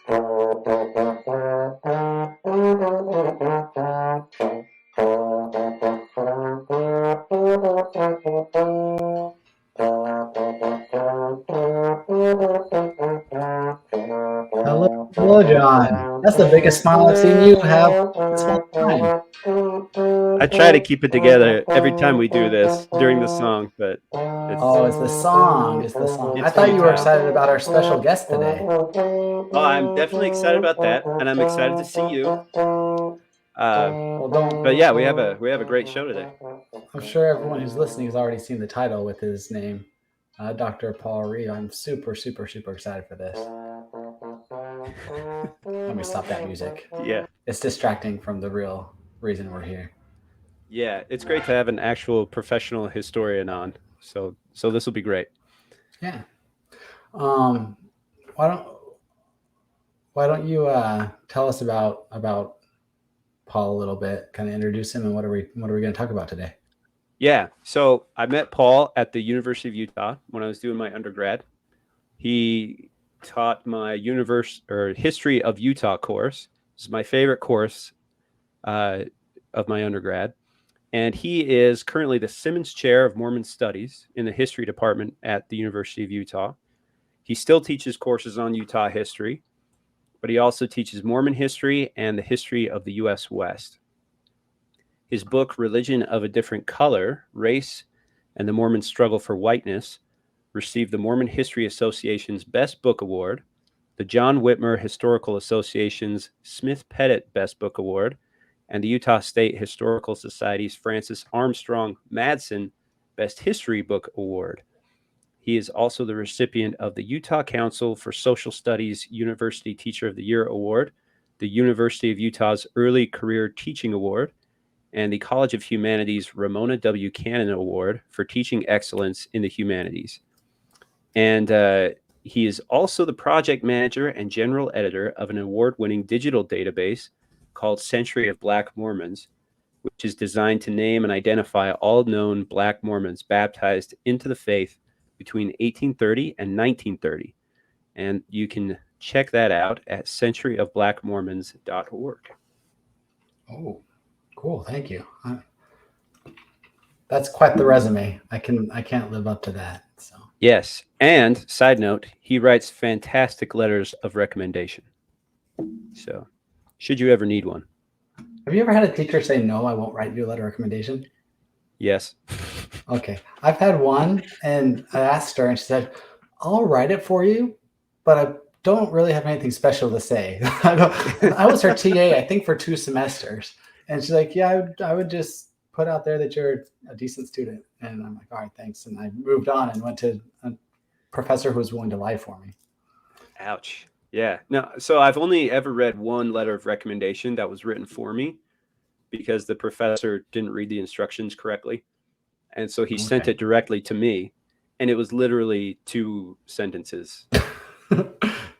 Hello, John. That's the biggest smile I've seen you have this whole time. I try to keep it together every time we do this during the song, but Oh, it's the song. It's the song. I it's thought you were futile. excited about our special guest today. Oh, I'm definitely excited about that, and I'm excited to see you. Well, don't. But yeah, we have a great show today. I'm sure everyone who's listening has already seen the title with his name, Dr. Paul Reeve. I'm super, super, super excited for this. Let me stop that music. Yeah, It's distracting from the real reason we're here. yeah, it's great to have an actual professional historian on. So this will be great. Yeah. Um, why don't you tell us about Paul a little bit? Kind of introduce him, and what are we going to talk about today? Yeah, so I met Paul at the University of Utah when I was doing my undergrad. He taught my history of Utah course. This is my favorite course of my undergrad. And he is currently the Simmons Chair of Mormon Studies in the History Department at the University of Utah. He still teaches courses on Utah history, but he also teaches Mormon history and the history of the U.S. West. His book, Religion of a Different Color, Race and the Mormon Struggle for Whiteness, received the Mormon History Association's Best Book Award, the John Whitmer Historical Association's Smith Pettit Best Book Award, and the Utah State Historical Society's Francis Armstrong Madsen Best History Book Award. He is also the recipient of the Utah Council for Social Studies University Teacher of the Year Award, the University of Utah's Early Career Teaching Award, and the College of Humanities Ramona W. Cannon Award for Teaching Excellence in the Humanities. And he is also the project manager and general editor of an award-winning digital database called Century of Black Mormons, which is designed to name and identify all known Black Mormons baptized into the faith between 1830 and 1930. And you can check that out at centuryofblackmormons.org. Oh, cool. Thank you. That's quite the resume. I can't live up to that. So Yes. And side note, he writes fantastic letters of recommendation. So should you ever need one. have you ever had a teacher say, no, I won't write you a letter of recommendation? Yes. Okay. I've had one, and I asked her, and she said, I'll write it for you, but I don't really have anything special to say. I was her TA, I think, for 2 semesters. And she's like, yeah, I would just put out there that you're a decent student. And I'm like, all right, thanks. And I moved on and went to a professor who was willing to lie for me. Ouch. Yeah. No, so I've only ever read one letter of recommendation that was written for me because the professor didn't read the instructions correctly. And so he sent it directly to me, and it was literally 2 sentences.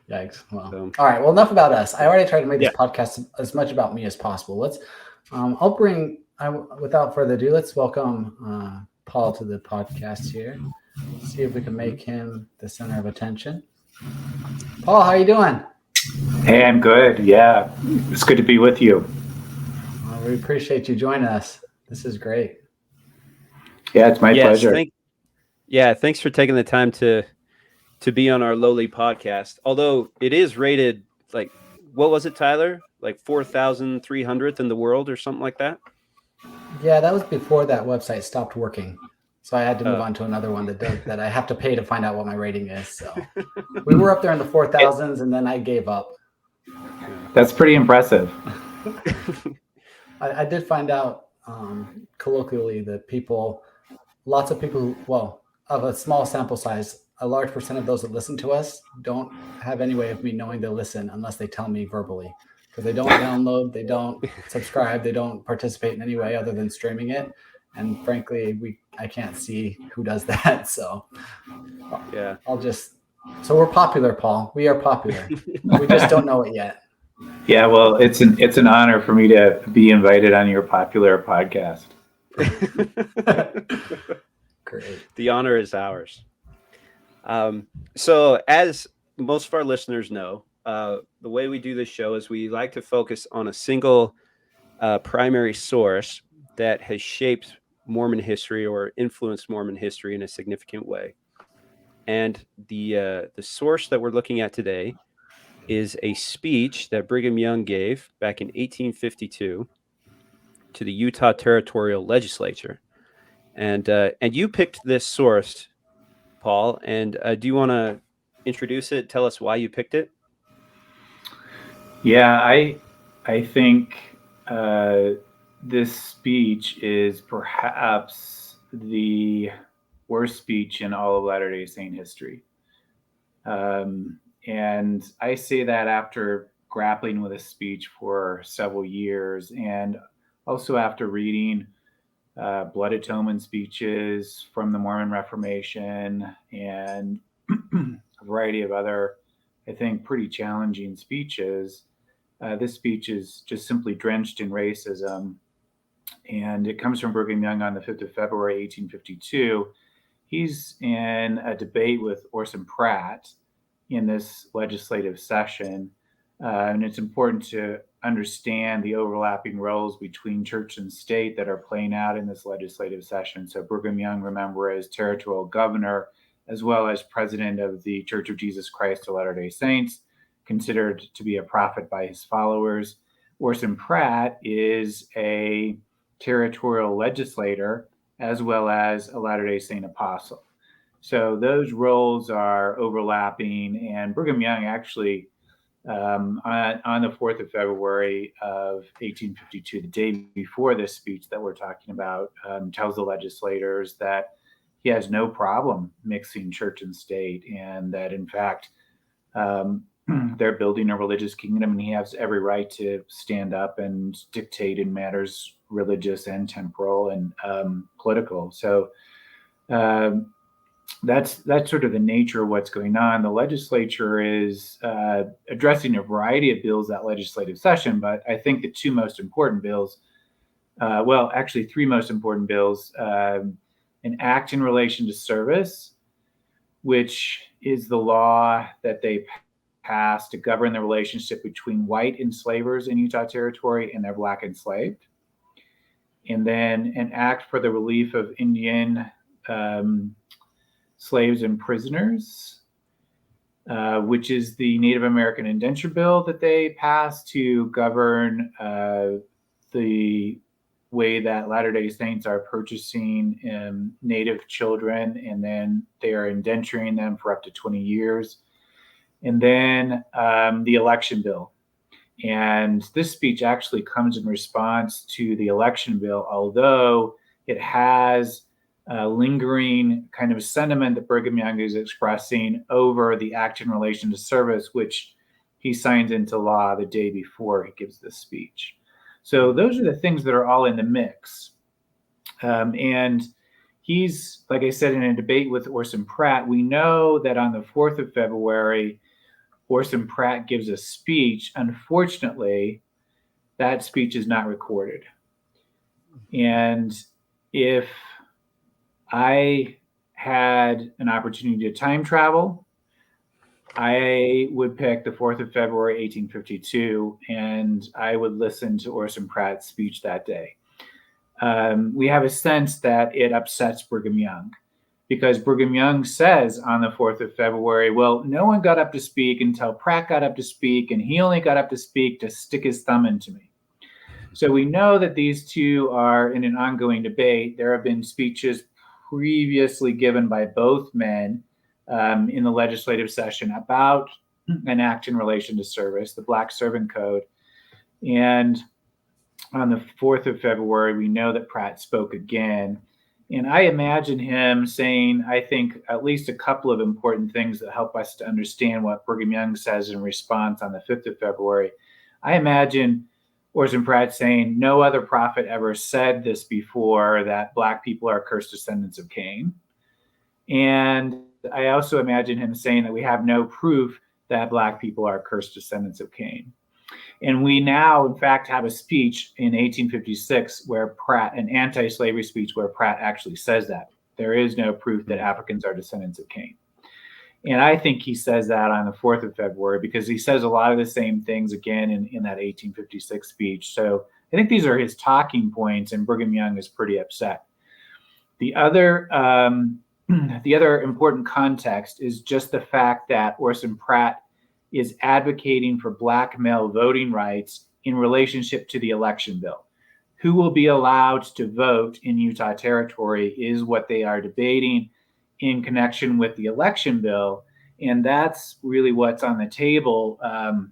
Yikes. Well, all right. Well, enough about us. I already tried to make this podcast as much about me as possible. Without further ado, let's welcome Paul to the podcast here. See if we can make him the center of attention. Paul, how are you doing? Hey, I'm good. Yeah, it's good to be with you. Well, we appreciate you joining us. This is great. Yeah, it's my pleasure. Thanks for taking the time to be on our lowly podcast. Although it is rated like, what was it, Tyler? Like 4,300th in the world or something like that? Yeah, that was before that website stopped working. So I had to move on to another one that I have to pay to find out what my rating is. So we were up there in the 4,000s, and then I gave up. That's pretty impressive. I did find out colloquially that lots of people, of a small sample size, a large percent of those that listen to us don't have any way of me knowing they listen unless they tell me verbally, because they don't download, they don't subscribe, they don't participate in any way other than streaming it. And frankly, I can't see who does that. So yeah, so we're popular, Paul. We are popular. We just don't know it yet. Yeah, well, it's an honor for me to be invited on your popular podcast. Great. The honor is ours. So as most of our listeners know, the way we do this show is we like to focus on a single primary source that has shaped Mormon history or influenced Mormon history in a significant way. And the source that we're looking at today is a speech that Brigham Young gave back in 1852 to the Utah Territorial Legislature. And you picked this source, Paul. And do you want to introduce it? Tell us why you picked it. Yeah, I think this speech is perhaps the worst speech in all of Latter-day Saint history. And I say that after grappling with a speech for several years, and also after reading blood atonement speeches from the Mormon Reformation and a variety of other, I think, pretty challenging speeches. This speech is just simply drenched in racism, and it comes from Brigham Young on the 5th of February, 1852. He's in a debate with Orson Pratt in this legislative session, and it's important to understand the overlapping roles between church and state that are playing out in this legislative session. So Brigham Young, remember, as territorial governor, as well as president of the Church of Jesus Christ of Latter-day Saints, considered to be a prophet by his followers. Orson Pratt is a territorial legislator as well as a Latter-day Saint apostle. So those roles are overlapping, and Brigham Young actually, on the 4th of February of 1852, the day before this speech that we're talking about, tells the legislators that he has no problem mixing church and state, and that in fact, they're building a religious kingdom, and he has every right to stand up and dictate in matters religious and temporal and political. So that's sort of the nature of what's going on. The legislature is addressing a variety of bills that legislative session, but I think the two most important bills, actually three most important bills, an act in relation to service, which is the law that they passed to govern the relationship between white enslavers in Utah Territory and their black enslaved. And then an act for the relief of Indian slaves and prisoners, which is the Native American Indenture Bill that they passed to govern the way that Latter-day Saints are purchasing Native children, and then they are indenturing them for up to 20 years. And then the election bill. And this speech actually comes in response to the election bill, although it has a lingering kind of sentiment that Brigham Young is expressing over the act in relation to service, which he signs into law the day before he gives this speech. So those are the things that are all in the mix. And he's, like I said, in a debate with Orson Pratt. We know that on the 4th of February, Orson Pratt gives a speech. Unfortunately, that speech is not recorded. And if I had an opportunity to time travel, I would pick the 4th of February, 1852, and I would listen to Orson Pratt's speech that day. We have a sense that it upsets Brigham Young, because Brigham Young says on the 4th of February, well, no one got up to speak until Pratt got up to speak, and he only got up to speak to stick his thumb into me. So we know that these two are in an ongoing debate. There have been speeches previously given by both men in the legislative session about an act in relation to service, the Black Servant Code. And on the 4th of February, we know that Pratt spoke again. And I imagine him saying, I think, at least a couple of important things that help us to understand what Brigham Young says in response on the 5th of February. I imagine Orson Pratt saying, no other prophet ever said this before, that Black people are cursed descendants of Cain. And I also imagine him saying that we have no proof that Black people are cursed descendants of Cain. And we now, in fact, have a speech in 1856 where Pratt, an anti-slavery speech where Pratt actually says that. There is no proof that Africans are descendants of Cain. And I think he says that on the 4th of February because he says a lot of the same things again in that 1856 speech. So I think these are his talking points, and Brigham Young is pretty upset. The other important context is just the fact that Orson Pratt is advocating for Black male voting rights in relationship to the election bill. Who will be allowed to vote in Utah Territory is what they are debating in connection with the election bill. And that's really what's on the table on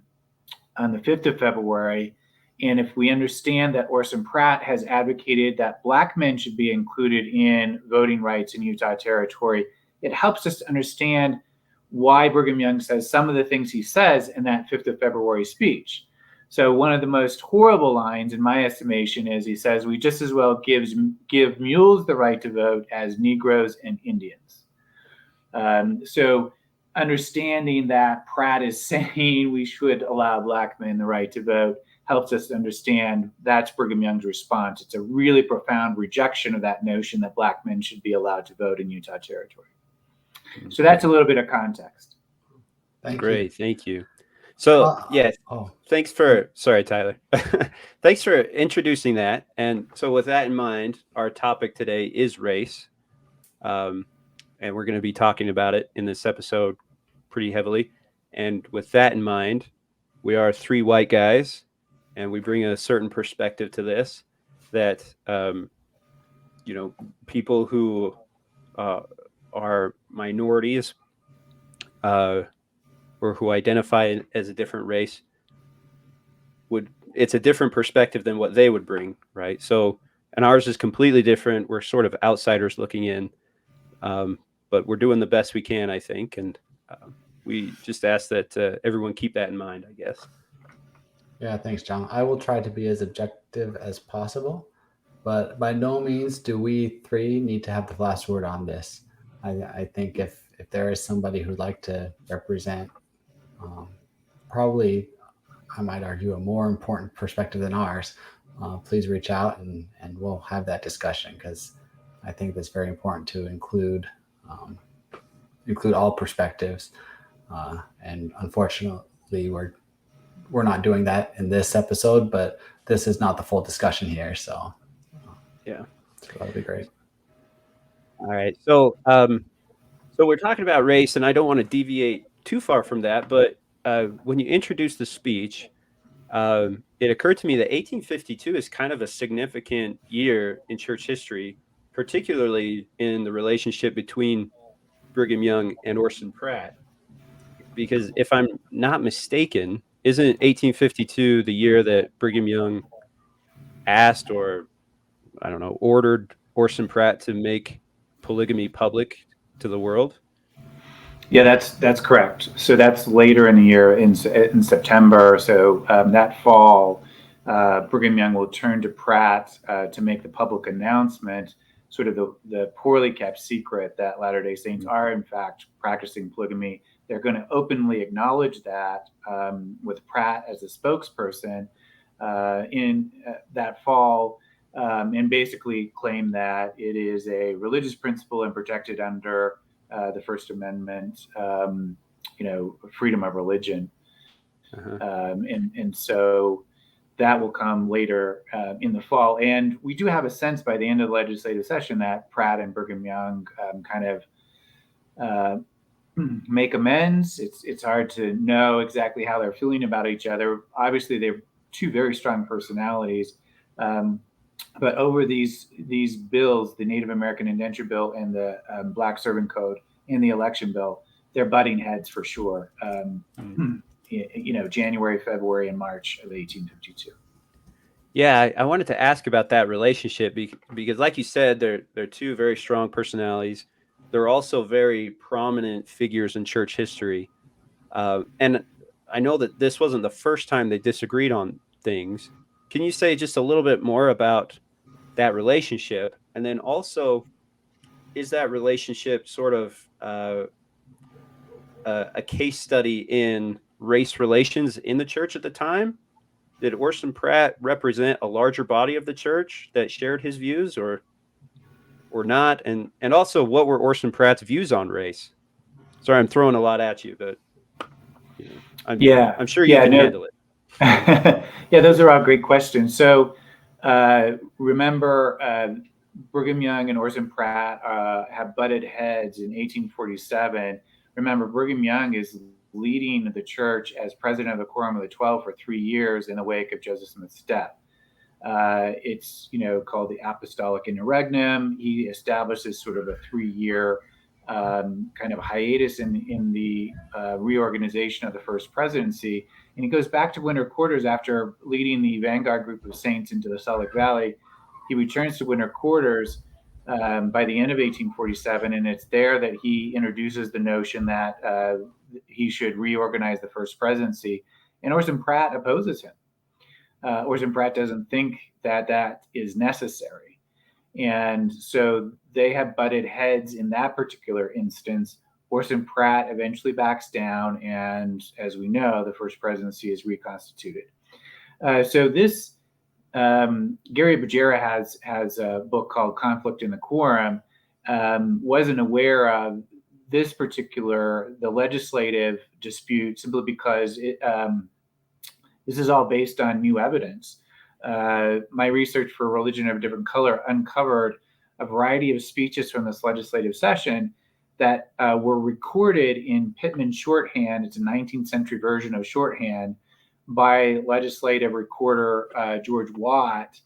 the 5th of February. And if we understand that Orson Pratt has advocated that Black men should be included in voting rights in Utah Territory, it helps us to understand why Brigham Young says some of the things he says in that 5th of February speech. So one of the most horrible lines, in my estimation, is he says, "We just as well give mules the right to vote as Negroes and Indians." So understanding that Pratt is saying we should allow Black men the right to vote helps us understand that's Brigham Young's response. It's a really profound rejection of that notion that Black men should be allowed to vote in Utah Territory. So that's a little bit of context. Great, thank you. So, thanks for, sorry, Tyler. Thanks for introducing that. And so with that in mind, our topic today is race. And we're going to be talking about it in this episode pretty heavily. And with that in mind, we are three white guys, and we bring a certain perspective to this that, people who are minorities or who identify as a different race it's a different perspective than what they would bring, right? So, and ours is completely different. We're sort of outsiders looking in, but we're doing the best we can, I think. And we just ask that everyone keep that in mind, I guess. Yeah, thanks, John. I will try to be as objective as possible, but by no means do we three need to have the last word on this. I think if there is somebody who'd like to represent probably, I might argue, a more important perspective than ours, please reach out and we'll have that discussion, because I think that's very important to include all perspectives. And unfortunately, we're not doing that in this episode, but this is not the full discussion here. So yeah, so that'll be great. All right. So we're talking about race, and I don't want to deviate too far from that, but when you introduced the speech, it occurred to me that 1852 is kind of a significant year in church history, particularly in the relationship between Brigham Young and Orson Pratt. Because if I'm not mistaken, isn't 1852 the year that Brigham Young asked, or I don't know, ordered Orson Pratt to make polygamy public to the world? Yeah, that's correct. So that's later in the year, in September. So that fall, Brigham Young will turn to Pratt to make the public announcement, sort of the poorly kept secret that Latter-day Saints are in fact practicing polygamy. They're going to openly acknowledge that with Pratt as a spokesperson in that fall, and basically claim that it is a religious principle and protected under the First Amendment, freedom of religion. And so that will come later in the fall. And we do have a sense by the end of the legislative session that Pratt and Brigham Young kind of make amends. It's hard to know exactly how they're feeling about each other. Obviously, they're two very strong personalities. But over these bills, the Native American Indenture Bill and the Black Servant Code and the election bill, they're butting heads for sure. January, February, and March of 1852. Yeah, I wanted to ask about that relationship because, like you said, they're two very strong personalities. They're also very prominent figures in church history. And I know that this wasn't the first time they disagreed on things. Can you say just a little bit more about that relationship? And then also, is that relationship sort of a case study in race relations in the church at the time? Did Orson Pratt represent a larger body of the church that shared his views or not? And also, what were Orson Pratt's views on race? Sorry, I'm throwing a lot at you, but Yeah, I'm sure you can handle it. Yeah, those are all great questions. So remember, Brigham Young and Orson Pratt have butted heads in 1847. Remember, Brigham Young is leading the church as president of the Quorum of the 12 for 3 years in the wake of Joseph Smith's death. It's called the Apostolic Interregnum. He establishes sort of a 3-year kind of hiatus in the reorganization of the first presidency. And he goes back to winter quarters after leading the vanguard group of saints into the Salt Lake Valley. He returns to winter quarters by the end of 1847, and it's there that he introduces the notion that he should reorganize the first presidency. And Orson Pratt opposes him. Orson Pratt doesn't think that is necessary. And so they have butted heads in that particular instance. Orson Pratt eventually backs down, and as we know, the first presidency is reconstituted. So this, Gary Bajera has a book called Conflict in the Quorum, wasn't aware of this particular, the legislative dispute, simply because this is all based on new evidence. My research for Religion of a Different Color uncovered a variety of speeches from this legislative session that were recorded in Pittman shorthand. It's a 19th century version of shorthand by legislative recorder George Watt,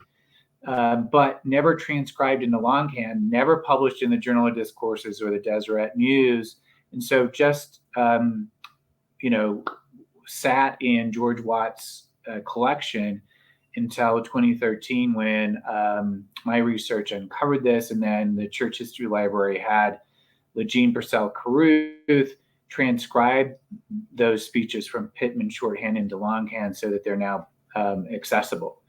but never transcribed into longhand, never published in the Journal of Discourses or the Deseret News. And so just, sat in George Watt's collection until 2013, when my research uncovered this. And then the Church History Library had Legene Purcell Carruth transcribe those speeches from Pittman shorthand into longhand so that they're now accessible.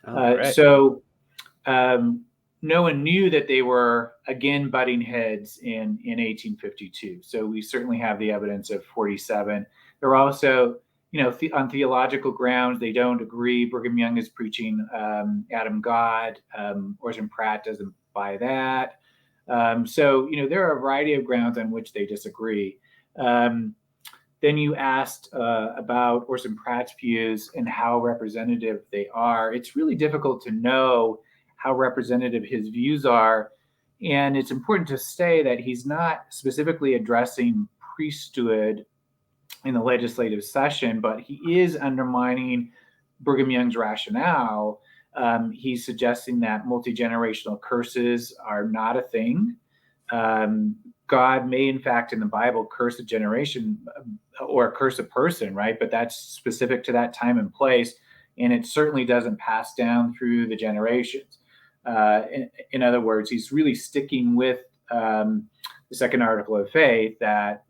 Right. So no one knew that they were again butting heads in 1852. So we certainly have the evidence of 47. They're also, on theological grounds, they don't agree. Brigham Young is preaching Adam God. Orson Pratt doesn't buy that. So there are a variety of grounds on which they disagree. Then you asked about Orson Pratt's views and how representative they are. It's really difficult to know how representative his views are. And it's important to say that he's not specifically addressing priesthood in the legislative session, but he is undermining Brigham Young's rationale. He's suggesting that multi-generational curses are not a thing. God may, in fact, in the Bible, curse a generation or curse a person, right? But that's specific to that time and place, and it certainly doesn't pass down through the generations. In other words, he's really sticking with the second article of faith, that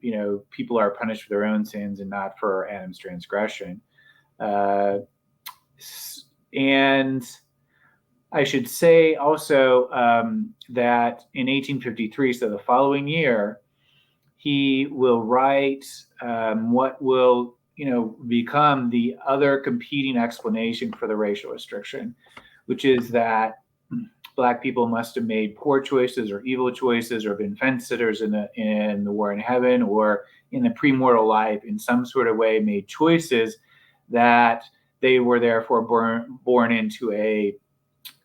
people are punished for their own sins and not for Adam's transgression. And I should say also that in 1853, so the following year, he will write what will become the other competing explanation for the racial restriction, which is that Black people must have made poor choices or evil choices, or been fence sitters in the war in heaven, or in the premortal life in some sort of way made choices that they were therefore born into a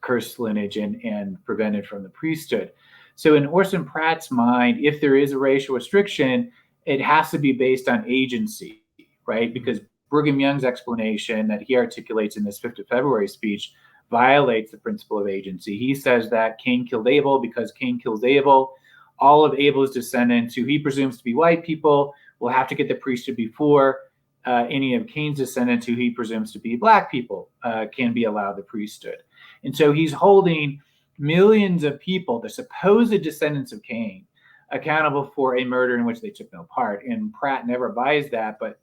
cursed lineage and prevented from the priesthood. So in Orson Pratt's mind, if there is a racial restriction, it has to be based on agency, right? Because Brigham Young's explanation that he articulates in this 5th of February speech violates the principle of agency. He says that Cain killed Abel because Cain kills Abel. All of Abel's descendants, who he presumes to be white people, will have to get the priesthood before any of Cain's descendants, who he presumes to be Black people, can be allowed the priesthood. And so he's holding millions of people, the supposed descendants of Cain, accountable for a murder in which they took no part. And Pratt never buys that, but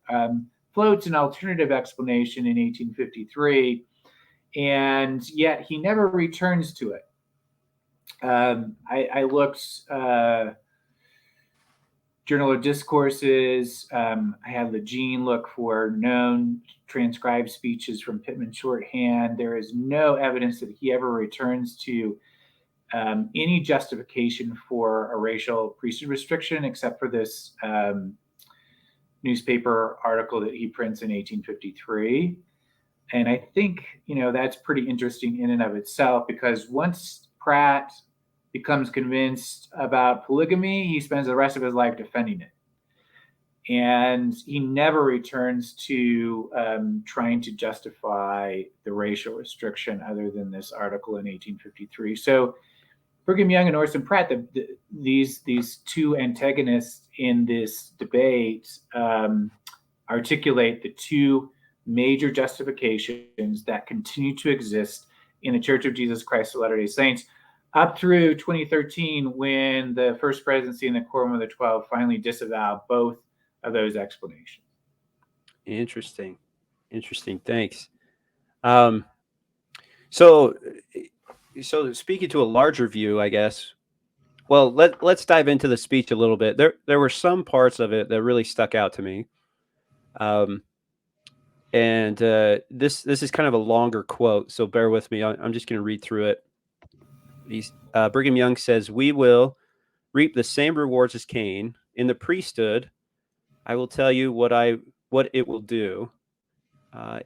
floats an alternative explanation in 1853, and yet he never returns to it. I looked, Journal of Discourses, I had Legene look for known transcribed speeches from Pittman shorthand. There is no evidence that he ever returns to any justification for a racial priesthood restriction, except for this newspaper article that he prints in 1853. And I think, that's pretty interesting in and of itself, because once Pratt becomes convinced about polygamy, he spends the rest of his life defending it. And he never returns to trying to justify the racial restriction other than this article in 1853. So Brigham Young and Orson Pratt, these two antagonists in this debate, articulate the two major justifications that continue to exist in the Church of Jesus Christ of Latter-day Saints up through 2013, when the First Presidency and the Quorum of the 12 finally disavowed both of those explanations. Interesting. Thanks. So speaking to a larger view, I guess. Well, let's dive into the speech a little bit. There were some parts of it that really stuck out to me. And this is kind of a longer quote, so bear with me. I'm just going to read through it. Brigham Young says, "We will reap the same rewards as Cain. In the priesthood, I will tell you what it will do.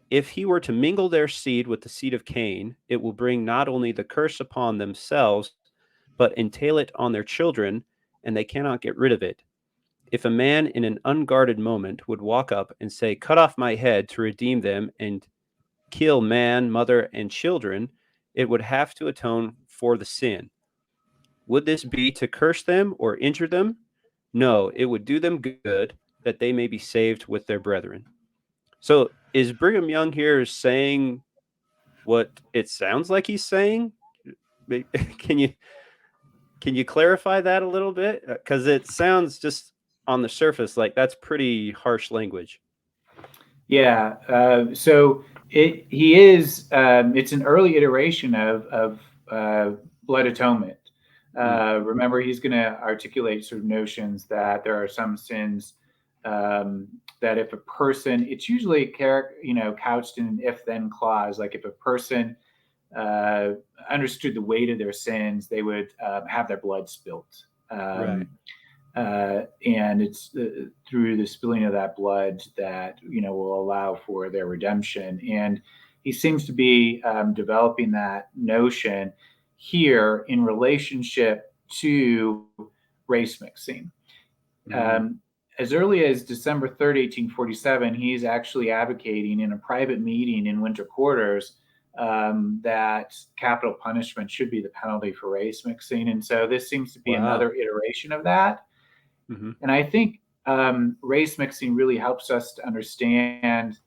If he were to mingle their seed with the seed of Cain, it will bring not only the curse upon themselves, but entail it on their children, and they cannot get rid of it. If a man in an unguarded moment would walk up and say, 'Cut off my head to redeem them,' and kill man, mother, and children, it would have to atone for the sin. Would this be to curse them or injure them? No, it would do them good, that they may be saved with their brethren." So is Brigham Young here saying what it sounds like he's saying? Can you clarify that a little bit? Because it sounds just on the surface like that's pretty harsh language. Yeah. So he is. It's an early iteration of blood atonement. Remember, he's going to articulate sort of notions that there are some sins that if a person, it's usually couched in an if-then clause, like if a person understood the weight of their sins, they would have their blood spilt. Right. And it's through the spilling of that blood that will allow for their redemption. And he seems to be developing that notion here in relationship to race mixing. As early as December 3rd, 1847, he's actually advocating in a private meeting in winter quarters that capital punishment should be the penalty for race mixing. And so this seems to be another iteration of that. And I think race mixing really helps us to understand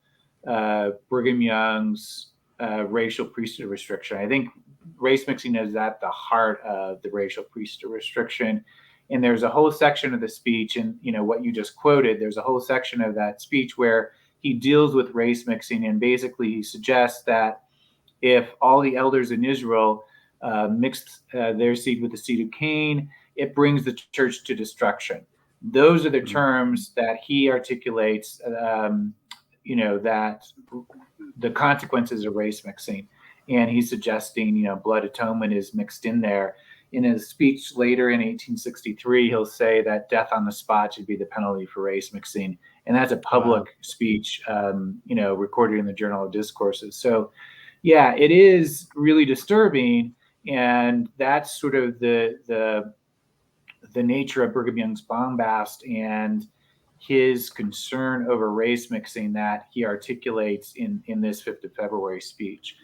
Brigham Young's racial priesthood restriction. I think race mixing is at the heart of the racial priesthood restriction. And there's a whole section of the speech, and what you just quoted, there's a whole section of that speech where he deals with race mixing, and basically he suggests that if all the elders in Israel mixed their seed with the seed of Cain, it brings the church to destruction. Those are the terms that he articulates, that the consequences of race mixing. And he's suggesting, blood atonement is mixed in there. In his speech later in 1863, he'll say that death on the spot should be the penalty for race mixing. And that's a public speech, recorded in the Journal of Discourses. So, yeah, it is really disturbing. And that's sort of the nature of Brigham Young's bombast and his concern over race mixing that he articulates in this 5th of February speech,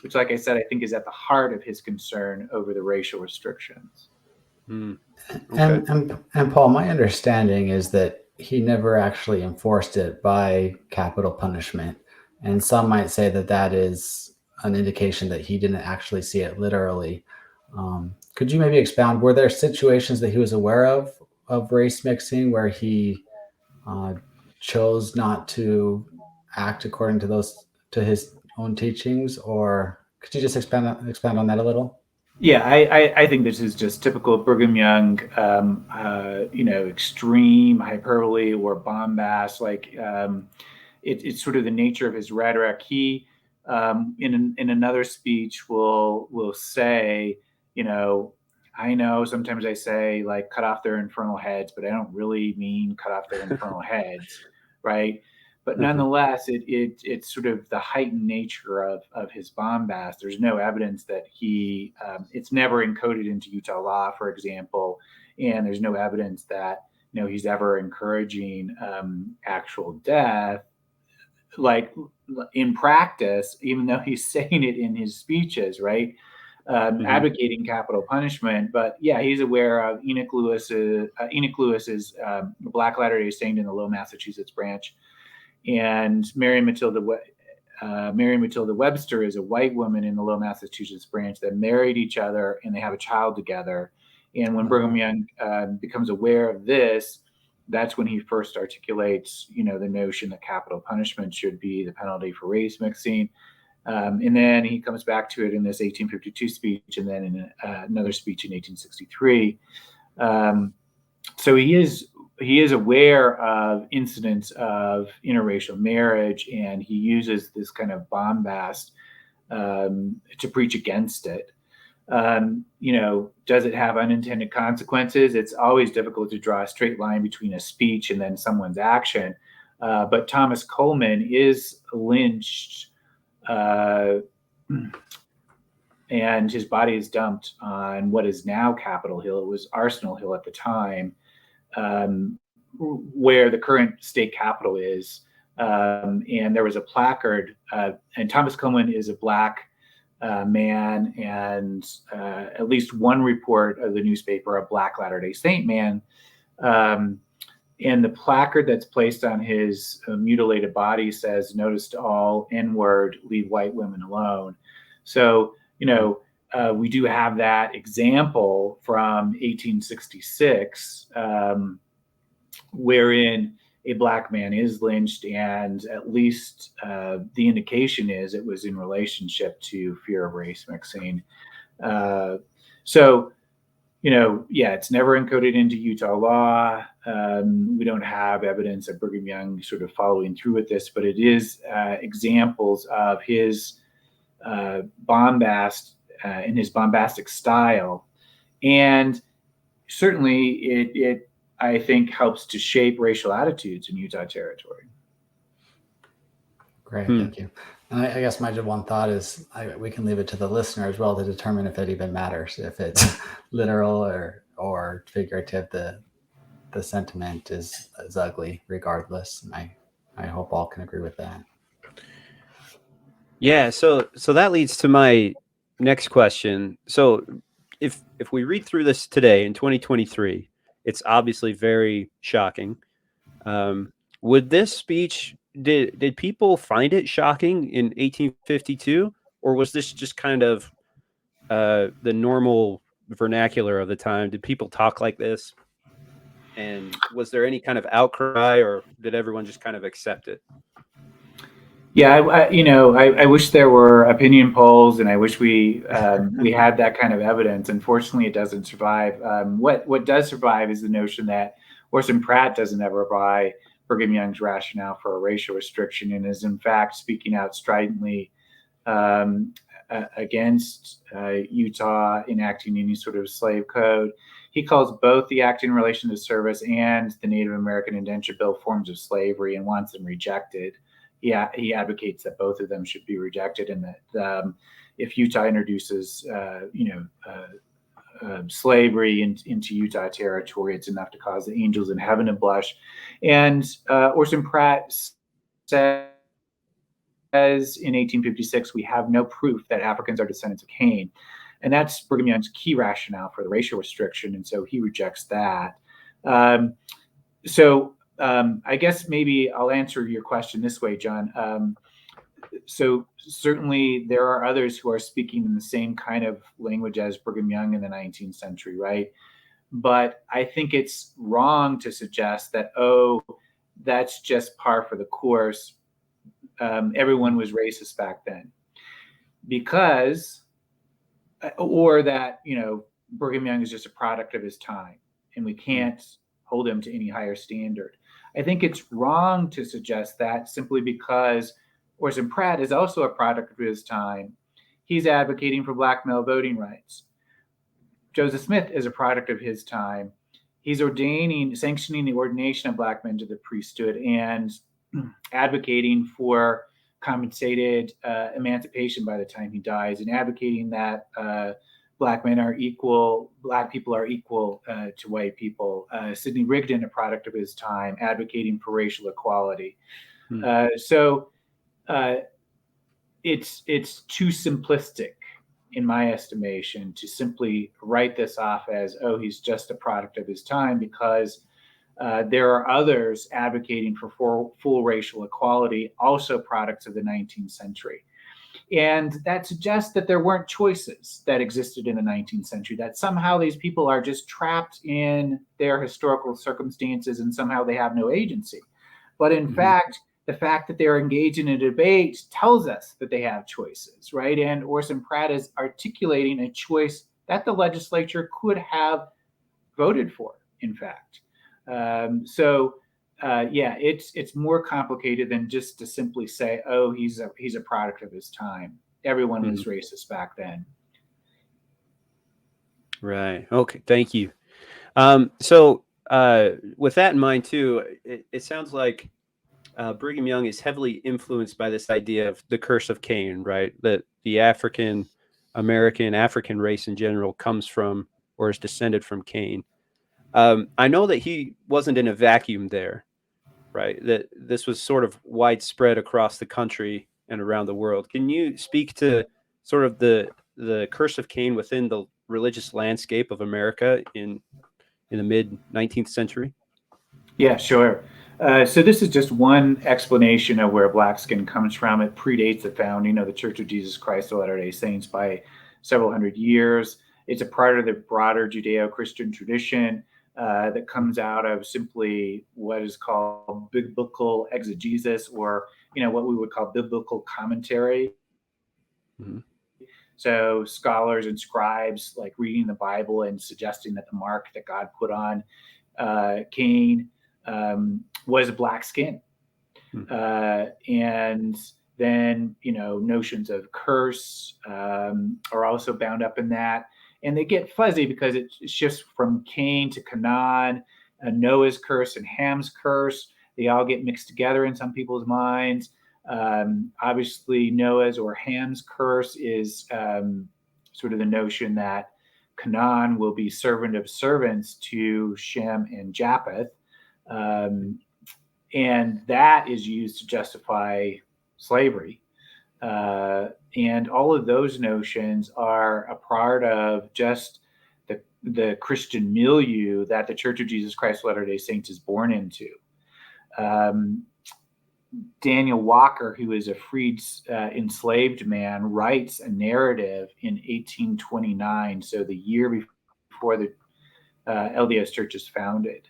which, like I said, I think is at the heart of his concern over the racial restrictions. Okay. And Paul, my understanding is that he never actually enforced it by capital punishment. And some might say that that is an indication that he didn't actually see it literally. Could you maybe expound? Were there situations that he was aware of race mixing where he chose not to act according to his own teachings, or could you just expand on that a little? Yeah, I think this is just typical Brigham Young, extreme hyperbole or bombast. Like it's sort of the nature of his rhetoric. He, in another speech, will say I know sometimes I say like cut off their infernal heads, but I don't really mean cut off their infernal heads, right? But nonetheless, it's sort of the heightened nature of his bombast. There's no evidence that it's never encoded into Utah law, for example, and there's no evidence that he's ever encouraging actual death, like in practice, even though he's saying it in his speeches, right? Advocating capital punishment. But yeah, he's aware of Enoch Lewis's Black Latter-day Saint in the Low Massachusetts branch, and Mary Matilda Webster is a white woman in the Low Massachusetts branch that married each other and they have a child together. And when Brigham Young becomes aware of this, that's when he first articulates, the notion that capital punishment should be the penalty for race mixing. And then he comes back to it in this 1852 speech, and then in another speech in 1863. So he is aware of incidents of interracial marriage, and he uses this kind of bombast to preach against it. Does it have unintended consequences? It's always difficult to draw a straight line between a speech and then someone's action. But Thomas Coleman is lynched, and his body is dumped on what is now Capitol Hill. It was Arsenal Hill at the time, where the current state capitol is. And there was a placard, and Thomas Coleman is a Black man, and at least one report of the newspaper, a Black Latter-day Saint man. And the placard that's placed on his mutilated body says, "Notice to all, N-word, leave white women alone." So, we do have that example from 1866, wherein a Black man is lynched, and at least the indication is it was in relationship to fear of race mixing. It's never encoded into Utah law. We don't have evidence of Brigham Young sort of following through with this, but it is examples of his bombast in his bombastic style. And certainly it I think helps to shape racial attitudes in Utah Territory. Great, thank you. And I guess my one thought is we can leave it to the listener as well to determine if it even matters, if it's literal or figurative. The sentiment is ugly regardless. And I hope all can agree with that. Yeah, so that leads to my next question. So if we read through this today in 2023, it's obviously very shocking. Would this speech, did people find it shocking in 1852, or was this just kind of the normal vernacular of the time? Did people talk like this? And was there any kind of outcry, or did everyone just kind of accept it? Yeah, I wish there were opinion polls, and I wish we had that kind of evidence. Unfortunately, it doesn't survive. What does survive is the notion that Orson Pratt doesn't ever buy Brigham Young's rationale for a racial restriction, and is in fact speaking out stridently against Utah enacting any sort of slave code. He calls both the Act in Relation to Service and the Native American Indenture Bill forms of slavery and wants them rejected. He advocates that both of them should be rejected, and that if Utah introduces, slavery into Utah Territory, it's enough to cause the angels in heaven to blush. And Orson Pratt says in 1856, we have no proof that Africans are descendants of Cain. And that's Brigham Young's key rationale for the racial restriction. And so he rejects that. I guess maybe I'll answer your question this way, John. So certainly there are others who are speaking in the same kind of language as Brigham Young in the 19th century, right? But I think it's wrong to suggest that, that's just par for the course. Everyone was racist back then. Or that, Brigham Young is just a product of his time and we can't hold him to any higher standard. I think it's wrong to suggest that simply because Orson Pratt is also a product of his time. He's advocating for Black male voting rights. Joseph Smith is a product of his time. He's sanctioning the ordination of black men to the priesthood and advocating for compensated emancipation by the time he dies, and advocating that black men are equal, black people are equal to white people. Sidney Rigdon, a product of his time, advocating for racial equality. So it's too simplistic, in my estimation, to simply write this off as, oh, he's just a product of his time, because there are others advocating for full racial equality, also products of the 19th century. And that suggests that there weren't choices that existed in the 19th century, that somehow these people are just trapped in their historical circumstances and somehow they have no agency. But in fact, the fact that they're engaged in a debate tells us that they have choices, right? And Orson Pratt is articulating a choice that the legislature could have voted for, in fact. It's more complicated than just to simply say, oh, he's a product of his time. Everyone was racist back then. Right. Okay. Thank you. So with that in mind too, it sounds like Brigham Young is heavily influenced by this idea of the curse of Cain, right? That the African race in general comes from or is descended from Cain. I know that he wasn't in a vacuum there, right? That this was sort of widespread across the country and around the world. Can you speak to sort of the curse of Cain within the religious landscape of America in the mid 19th century? Yeah, sure. So this is just one explanation of where black skin comes from. It predates the founding of the Church of Jesus Christ of Latter-day Saints by several hundred years. It's a part of the broader Judeo-Christian tradition that comes out of simply what is called biblical exegesis, or what we would call biblical commentary. So scholars and scribes like reading the Bible and suggesting that the mark that God put on Cain was black skin. And then, notions of curse are also bound up in that. And they get fuzzy because it shifts from Cain to Canaan, Noah's curse and Ham's curse. They all get mixed together in some people's minds. Obviously, Noah's or Ham's curse is sort of the notion that Canaan will be servant of servants to Shem and Japheth. And that is used to justify slavery. And all of those notions are a part of just the Christian milieu that the Church of Jesus Christ of Latter-day Saints is born into. Daniel Walker, who is a freed enslaved man, writes a narrative in 1829, so the year before the LDS Church is founded.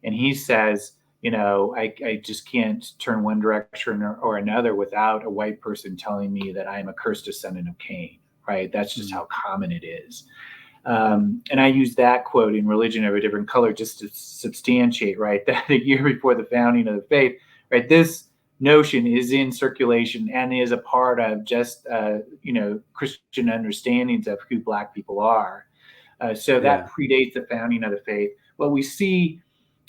And he says, I just can't turn one direction or another without a white person telling me that I'm a cursed descendant of Cain, right? That's just how common it is. And I use that quote in Religion of a Different Color just to substantiate, right, that a year before the founding of the faith, right, this notion is in circulation and is a part of just, Christian understandings of who black people are. So that predates the founding of the faith. What we see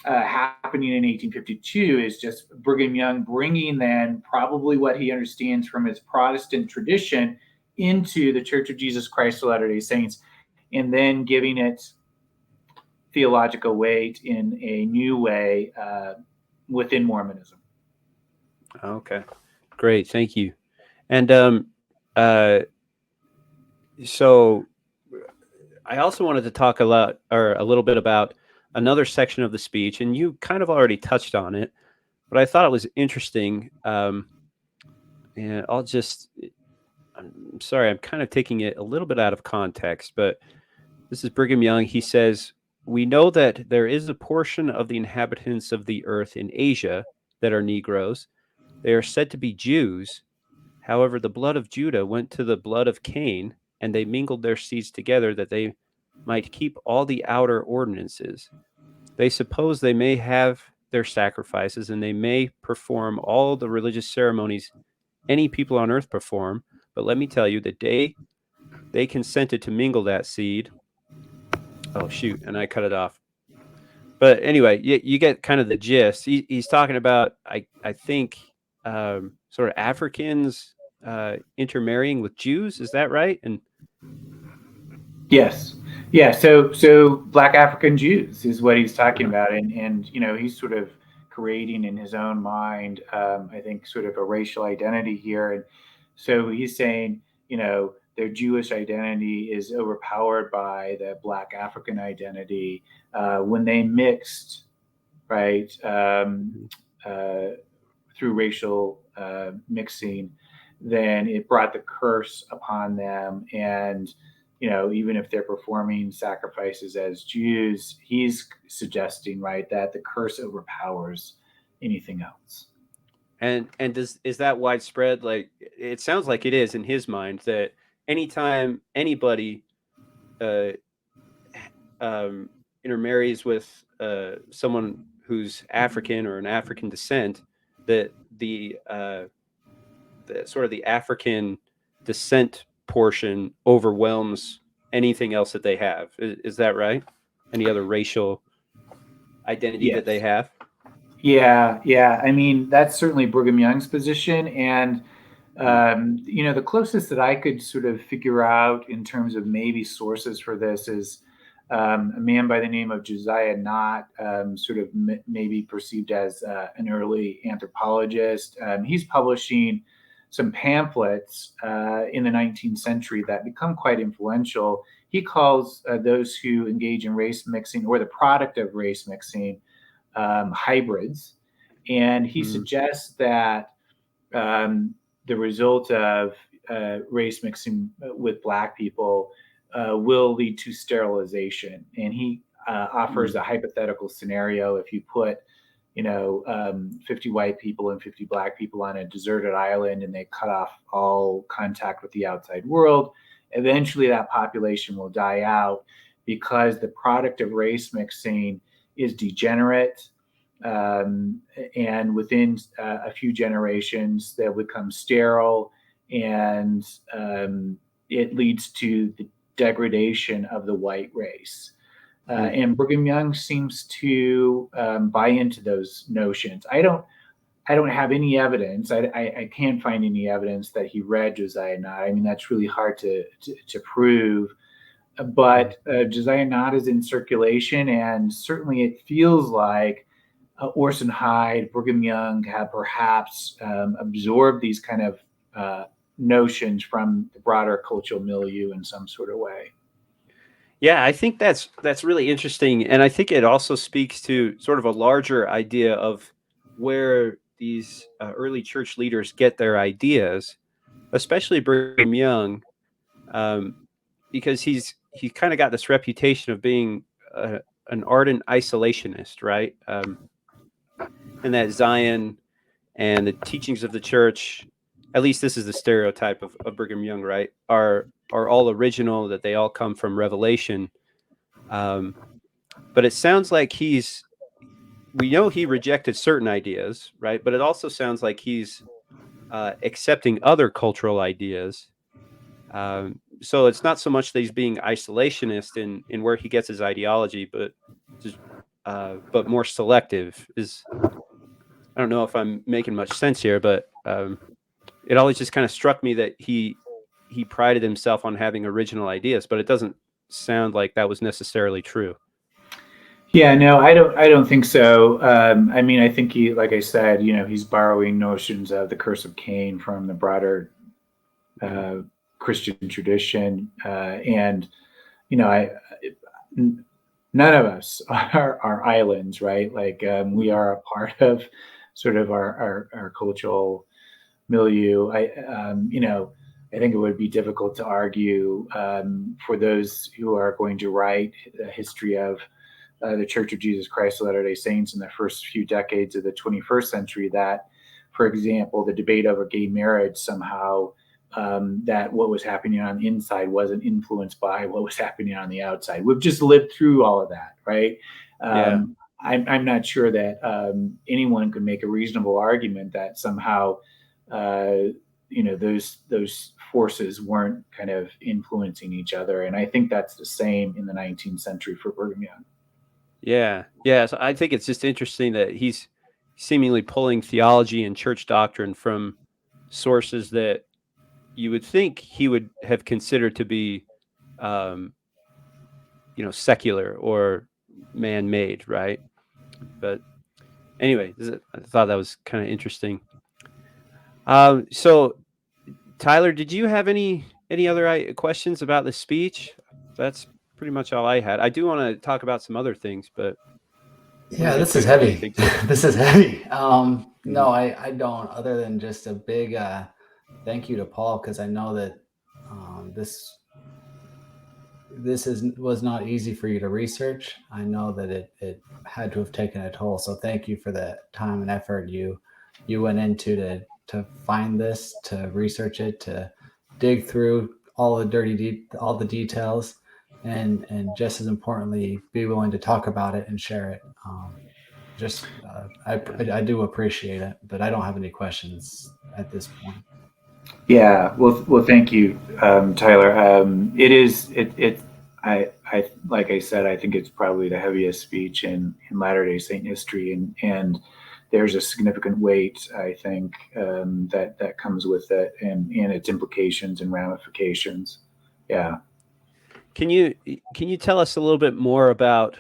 happening in 1852 is just Brigham Young bringing then probably what he understands from his Protestant tradition into the Church of Jesus Christ of Latter-day Saints, and then giving it theological weight in a new way within Mormonism. Okay, great, thank you. And so I also wanted to talk a little bit about another section of the speech, and you kind of already touched on it, but I thought it was interesting. And I'm sorry, I'm kind of taking it a little bit out of context, but this is Brigham Young. He says, "We know that there is a portion of the inhabitants of the earth in Asia that are Negroes. They are said to be Jews. However, the blood of Judah went to the blood of Cain, and they mingled their seeds together that they might keep all the outer ordinances. They suppose they may have their sacrifices, and they may perform all the religious ceremonies any people on earth perform. But let me tell you, the day they consented to mingle that seed Oh shoot, and I cut it off. But anyway, you get kind of the gist. He's talking about, I think, sort of Africans intermarrying with Jews. Is that right? And Yes. Yeah. So Black African Jews is what he's talking about, and he's sort of creating in his own mind, I think, sort of a racial identity here, and so he's saying, their Jewish identity is overpowered by the Black African identity when they mixed, right, through racial mixing, then it brought the curse upon them. And, even if they're performing sacrifices as Jews, he's suggesting, right, that the curse overpowers anything else. And is that widespread? Like, it sounds like it is in his mind, that anytime anybody intermarries with someone who's African or an African descent, that the sort of the African descent portion overwhelms anything else that they have. Is that right? Any other racial identity that they have? Yeah. I mean, that's certainly Brigham Young's position. And, the closest that I could sort of figure out in terms of maybe sources for this is a man by the name of Josiah Nott, sort of maybe perceived as an early anthropologist. He's publishing some pamphlets in the 19th century that become quite influential. He calls those who engage in race mixing or the product of race mixing hybrids. And he suggests that the result of race mixing with Black people will lead to sterilization. And he offers a hypothetical scenario. If you put 50 white people and 50 Black people on a deserted island and they cut off all contact with the outside world, eventually that population will die out because the product of race mixing is degenerate. And within a few generations, they'll become sterile, and it leads to the degradation of the white race. And Brigham Young seems to buy into those notions. I don't have any evidence. I can't find any evidence that he read Josiah Nott. I mean, that's really hard to prove. But Josiah Nott is in circulation, and certainly it feels like Orson Hyde, Brigham Young have perhaps absorbed these kind of notions from the broader cultural milieu in some sort of way. Yeah, I think that's really interesting, and I think it also speaks to sort of a larger idea of where these early church leaders get their ideas, especially Brigham Young, because he kind of got this reputation of being an ardent isolationist, right? And that Zion and the teachings of the church, at least this is the stereotype of Brigham Young, right, are all original, that they all come from revelation. But it sounds like we know he rejected certain ideas, right? But it also sounds like he's accepting other cultural ideas. So it's not so much that he's being isolationist in where he gets his ideology, but more selective. I don't know if I'm making much sense here, but it always just kind of struck me that he prided himself on having original ideas, but it doesn't sound like that was necessarily true. Yeah, no, I don't think so. I mean, I think he, like I said, he's borrowing notions of the curse of Cain from the broader Christian tradition, and none of us are islands, right? Like we are a part of sort of our cultural milieu. I think it would be difficult to argue for those who are going to write a history of the Church of Jesus Christ of Latter-day Saints in the first few decades of the 21st century that, for example, the debate over gay marriage somehow that what was happening on the inside wasn't influenced by what was happening on the outside. We've just lived through all of that, right? I'm not sure that anyone could make a reasonable argument that somehow those forces weren't kind of influencing each other. And I think that's the same in the 19th century for Brigham Young. Yeah. Yeah. So I think it's just interesting that he's seemingly pulling theology and church doctrine from sources that you would think he would have considered to be, secular or man-made, right? But anyway, I thought that was kind of interesting. So Tyler, did you have any other questions about the speech? That's pretty much all I had. I do want to talk about some other things, but Yeah, this is heavy. This is heavy. No, I don't, other than just a big thank you to Paul, because I know that this was not easy for you to research. I know that it had to have taken a toll. So thank you for the time and effort you went into to find this, to research it, to dig through all the details, and just as importantly, be willing to talk about it and share it. I do appreciate it, but I don't have any questions at this point. Yeah, well, thank you, Tyler. I like I said, I think it's probably the heaviest speech in Latter-day Saint history, and there's a significant weight, I think, that comes with it, and its implications and ramifications. Yeah. Can you tell us a little bit more about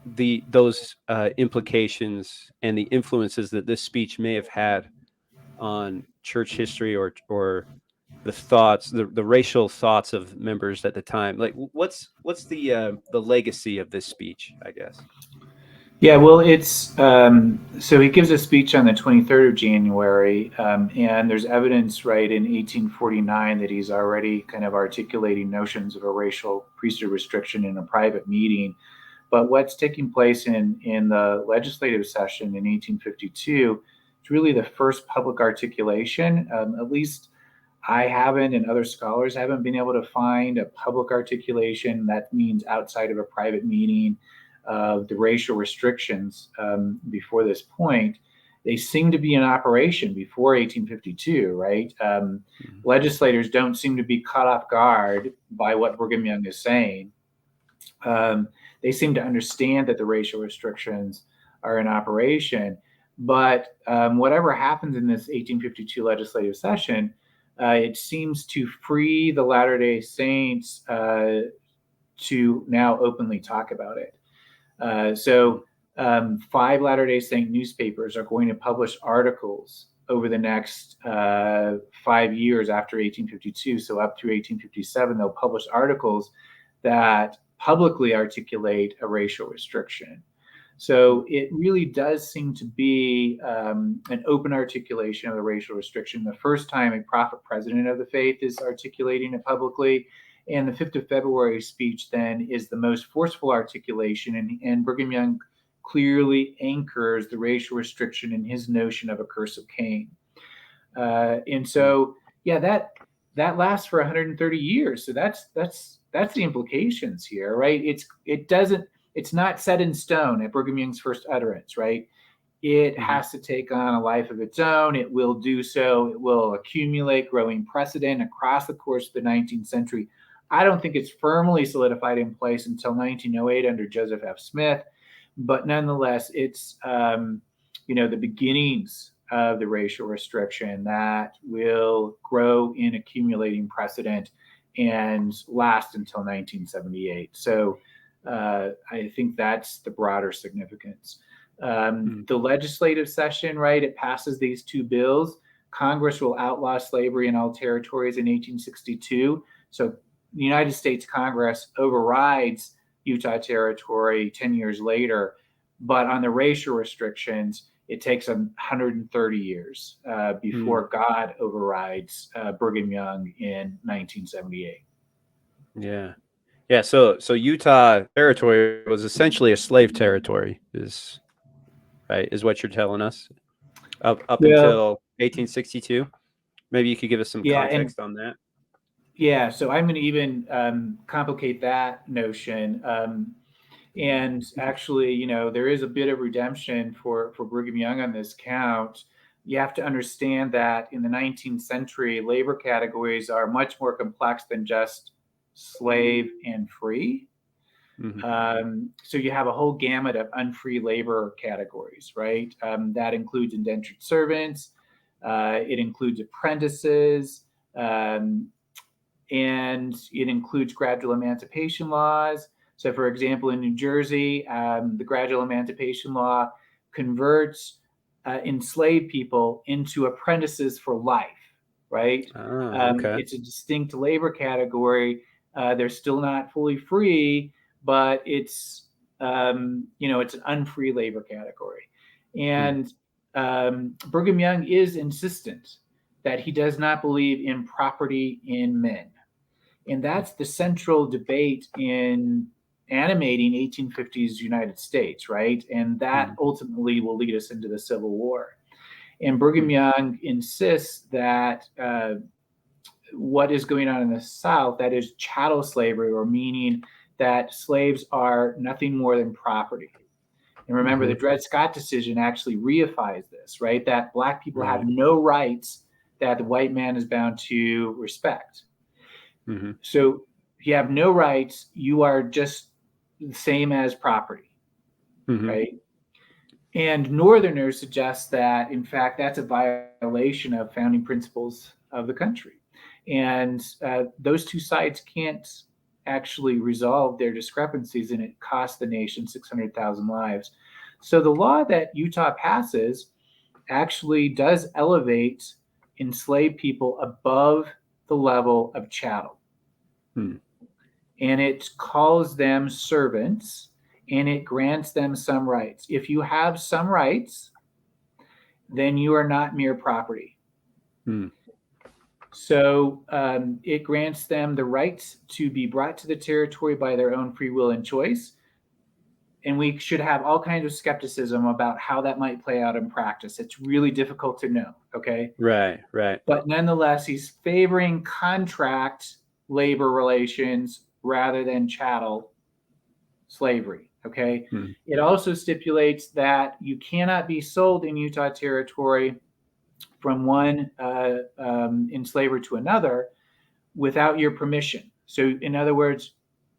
those implications and the influences that this speech may have had on church history or the thoughts, the racial thoughts of members at the time? Like, what's the legacy of this speech, I guess? Yeah, well, it's so he gives a speech on the 23rd of January, and there's evidence, right, in 1849 that he's already kind of articulating notions of a racial priesthood restriction in a private meeting. But what's taking place in the legislative session in 1852 is really the first public articulation. At least I haven't, and other scholars haven't been able to find a public articulation. That means outside of a private meeting of the racial restrictions before this point. They seem to be in operation before 1852, right? Legislators don't seem to be caught off guard by what Brigham Young is saying. They seem to understand that the racial restrictions are in operation. But whatever happens in this 1852 legislative session, it seems to free the Latter-day Saints to now openly talk about it. So 5 Latter-day Saint newspapers are going to publish articles over the next 5 years after 1852. So up through 1857, they'll publish articles that publicly articulate a racial restriction. So it really does seem to be an open articulation of the racial restriction. The first time a prophet president of the faith is articulating it publicly. And the 5th of February speech then is the most forceful articulation. And Brigham Young clearly anchors the racial restriction in his notion of a curse of Cain. And so, yeah, that lasts for 130 years. So that's the implications here, right? It's not set in stone at Brigham Young's first utterance, right? It has to take on a life of its own. It will do so. It will accumulate growing precedent across the course of the 19th century. I don't think it's firmly solidified in place until 1908 under Joseph F. Smith, but nonetheless, it's the beginnings of the racial restriction that will grow in accumulating precedent and last until 1978. So I think that's the broader significance. The legislative session, right, it passes these 2 bills. Congress will outlaw slavery in all territories in 1862. So the United States Congress overrides Utah Territory 10 years later. But on the racial restrictions, it takes 130 years before God overrides Brigham Young in 1978. Yeah. Yeah. So Utah Territory was essentially a slave territory, is what you're telling us, up until 1862. Maybe you could give us some context on that. Yeah, so I'm going to even complicate that notion. And actually, there is a bit of redemption for Brigham Young on this count. you have to understand that in the 19th century, labor categories are much more complex than just slave and free. So you have a whole gamut of unfree labor categories, right? That includes indentured servants. It includes apprentices. And it includes gradual emancipation laws. So, for example, in New Jersey, the gradual emancipation law converts enslaved people into apprentices for life, right? Okay. It's a distinct labor category. They're still not fully free, but it's it's an unfree labor category. And Brigham Young is insistent that he does not believe in property in men. And that's the central debate in animating 1850s United States, right? And that ultimately will lead us into the Civil War. And Brigham Young insists that what is going on in the South, that is chattel slavery, or meaning that slaves are nothing more than property. And remember, the Dred Scott decision actually reifies this, right? That Black people have no rights that the white man is bound to respect. So if you have no rights, you are just the same as property, right? And Northerners suggest that, in fact, that's a violation of founding principles of the country. And those two sides can't actually resolve their discrepancies, and it cost the nation 600,000 lives. So the law that Utah passes actually does elevate enslaved people above the level of chattel. And it calls them servants, and it grants them some rights. If you have some rights, then you are not mere property. So it grants them the right to be brought to the territory by their own free will and choice. And we should have all kinds of skepticism about how that might play out in practice. It's really difficult to know, okay? Right. But nonetheless, he's favoring contract labor relations rather than chattel slavery, okay? It also stipulates that you cannot be sold in Utah Territory from one enslaver to another without your permission. So in other words,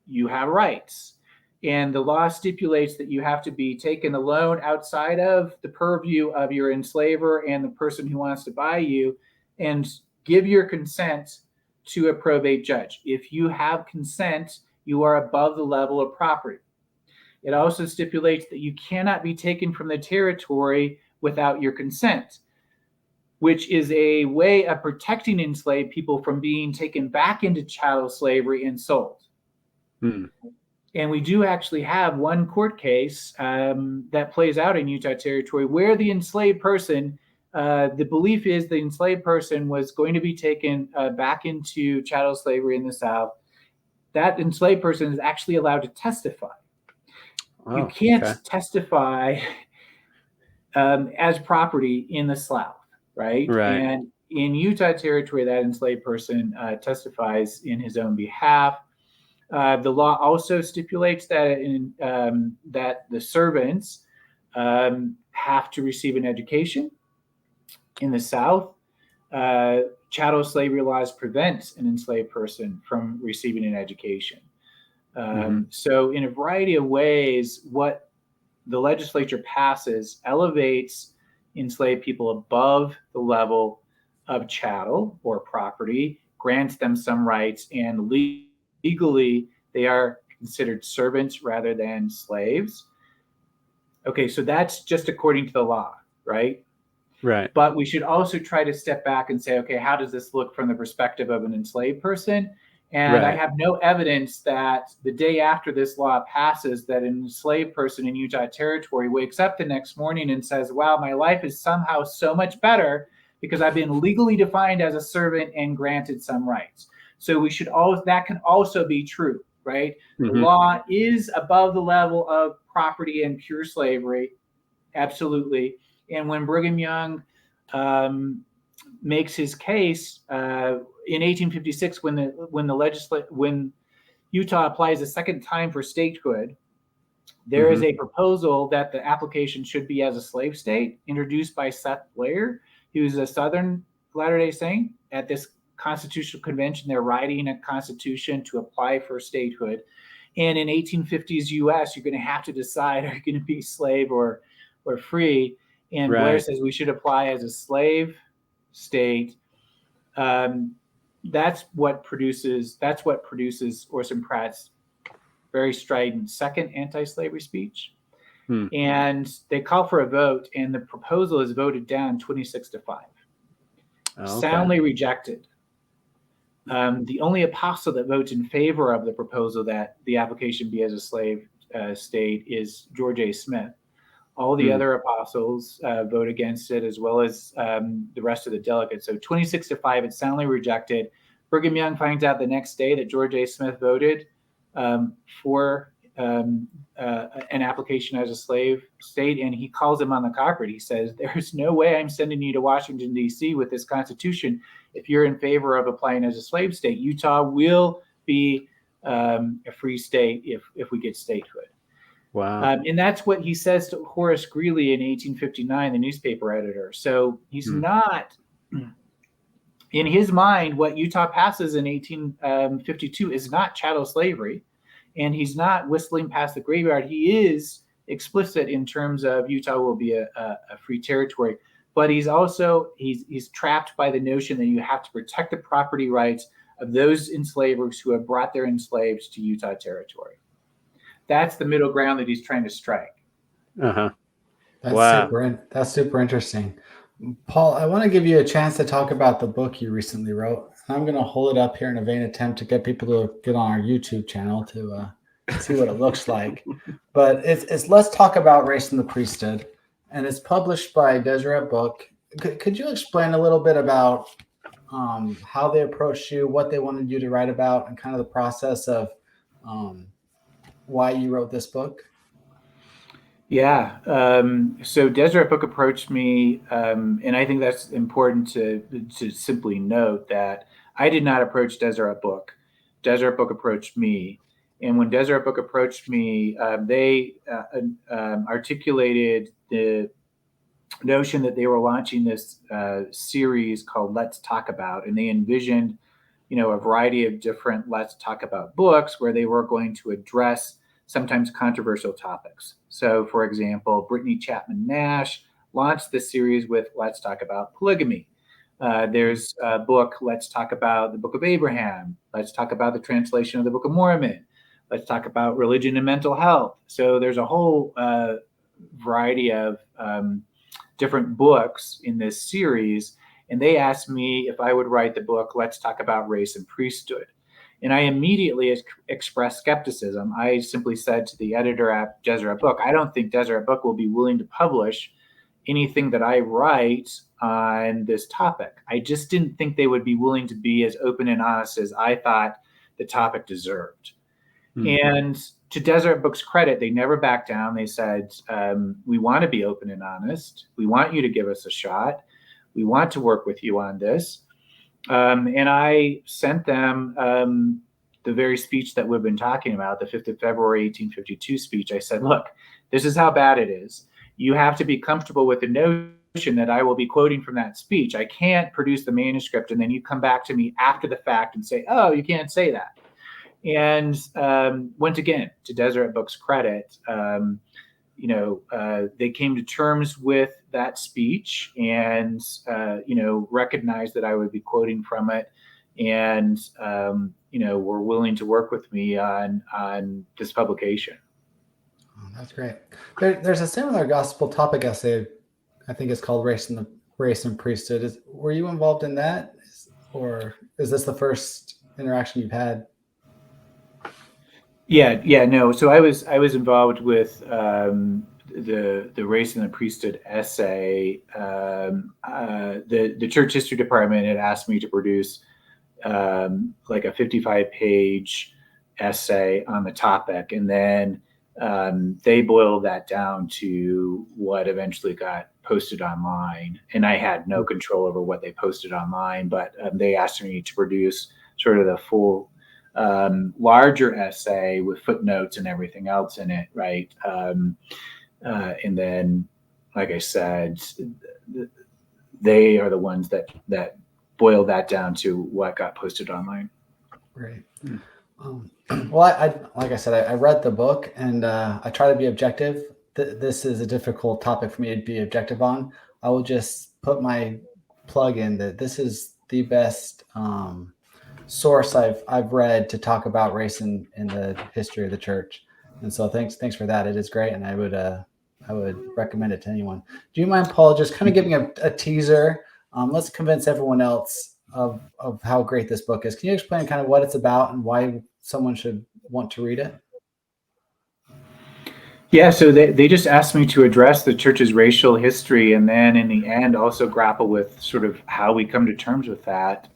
you have rights. And the law stipulates that you have to be taken alone outside of the purview of your enslaver and the person who wants to buy you, and give your consent to a probate judge. If you have consent, you are above the level of property. It also stipulates that you cannot be taken from the territory without your consent, which is a way of protecting enslaved people from being taken back into chattel slavery and sold. And we do actually have one court case that plays out in Utah Territory where the enslaved person, the belief is the enslaved person was going to be taken back into chattel slavery in the South. That enslaved person is actually allowed to testify. You can't testify as property in the South, right? And in Utah Territory, that enslaved person testifies in his own behalf. The law also stipulates that that the servants have to receive an education. In the South, chattel slavery laws prevent an enslaved person from receiving an education. So in a variety of ways, what the legislature passes elevates enslaved people above the level of chattel or property, grants them some rights, and legally they are considered servants rather than slaves. Okay, so that's just according to the law, right? But we should also try to step back and say, okay, how does this look from the perspective of an enslaved person? And I have no evidence that the day after this law passes, that an enslaved person in Utah Territory wakes up the next morning and says, wow, my life is somehow so much better because I've been legally defined as a servant and granted some rights. So we should always, that can also be true, right? The law is above the level of property and pure slavery, absolutely. And when Brigham Young makes his case in 1856, when Utah applies a second time for statehood, there is a proposal that the application should be as a slave state, introduced by Seth Blair, He was a Southern Latter-day Saint. At this constitutional convention, they're writing a constitution to apply for statehood. And in 1850s U.S., you're going to have to decide, are you going to be slave or free? And Blair says we should apply as a slave state. That's what produces Orson Pratt's very strident second anti-slavery speech. And they call for a vote, and the proposal is voted down 26-5. Soundly rejected. The only apostle that votes in favor of the proposal that the application be as a slave state is George A. Smith. All the other apostles vote against it, as well as the rest of the delegates. So 26-5, it's soundly rejected. Brigham Young finds out the next day that George A. Smith voted for an application as a slave state, and he calls him on the carpet. He says, "There's no way I'm sending you to Washington, D.C. with this Constitution if you're in favor of applying as a slave state. Utah will be a free state if we get statehood." Wow. And that's what he says to Horace Greeley in 1859, the newspaper editor. So he's not, in his mind, what Utah passes in 1852 is not chattel slavery. And he's not whistling past the graveyard. He is explicit in terms of Utah will be a free territory. But he's also, he's trapped by the notion that you have to protect the property rights of those enslavers who have brought their enslaved to Utah territory. That's the middle ground that he's trying to strike. That's super interesting. Paul, I want to give you a chance to talk about the book you recently wrote. I'm going to hold it up here in a vain attempt to get people to get on our YouTube channel to see what it looks like. But it's Let's Talk About Race in the Priesthood, and it's published by Deseret Book. Could you explain a little bit about how they approached you, what they wanted you to write about, and kind of the process of why you wrote this book? Yeah. So Deseret Book approached me, and I think that's important to simply note that I did not approach Deseret Book. Deseret Book approached me. And when Deseret Book approached me, they articulated the notion that they were launching this series called Let's Talk About. And they envisioned, a variety of different Let's Talk About books where they were going to address sometimes controversial topics. So, for example, Brittany Chapman Nash launched this series with Let's Talk About Polygamy. There's a book, Let's Talk About the Book of Abraham. Let's talk about the translation of the Book of Mormon. Let's talk about religion and mental health. So there's a whole variety of different books in this series. And they asked me if I would write the book, Let's Talk About Race and Priesthood. And I immediately expressed skepticism. I simply said to the editor at Deseret Book, I don't think Deseret Book will be willing to publish anything that I write on this topic. I just didn't think they would be willing to be as open and honest as I thought the topic deserved. And to Deseret Book's credit, they never backed down. They said, we want to be open and honest. We want you to give us a shot. We want to work with you on this. And I sent them the very speech that we've been talking about, the 5th of February, 1852 speech. I said, look, this is how bad it is. You have to be comfortable with the notion that I will be quoting from that speech. I can't produce the manuscript and then you come back to me after the fact and say, oh, you can't say that. And once again, to Deseret Book's credit, they came to terms with that speech and, recognized that I would be quoting from it and, were willing to work with me on this publication. Oh, that's great. There's a similar gospel topic essay, I think it's called Race and Priesthood. Were you involved in that? Or is this the first interaction you've had? Yeah, no. So I was involved with the Race and the Priesthood essay. The church history department had asked me to produce like a 55-page essay on the topic, and then they boiled that down to what eventually got posted online. And I had no control over what they posted online, but they asked me to produce sort of the full larger essay with footnotes and everything else in it, right? And then, like I said, they are the ones that boil that down to what got posted online. Great. Well, I like I said, I read the book, and I try to be objective. This is a difficult topic for me to be objective on. I will just put my plug in that this is the best source I've read to talk about race in the history of the church. And so thanks for that. It is great, and I would recommend it to anyone. Do you mind, Paul, just kind of giving a teaser? Let's convince everyone else of how great this book is. Can you explain kind of what it's about and why someone should want to read it? Yeah, so they just asked me to address the church's racial history, and then in the end also grapple with sort of how we come to terms with that.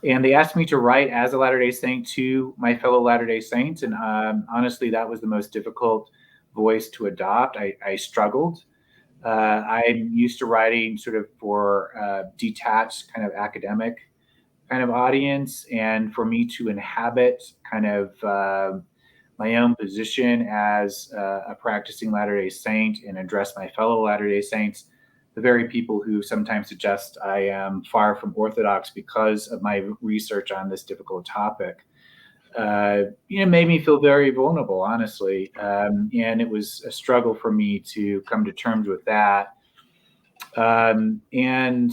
And they asked me to write as a Latter-day Saint to my fellow Latter-day Saints, and honestly, that was the most difficult voice to adopt. I struggled. I'm used to writing sort of for detached kind of academic kind of audience, and for me to inhabit kind of my own position as a practicing Latter-day Saint and address my fellow Latter-day Saints, the very people who sometimes suggest I am far from orthodox because of my research on this difficult topic, made me feel very vulnerable, honestly. And it was a struggle for me to come to terms with that. And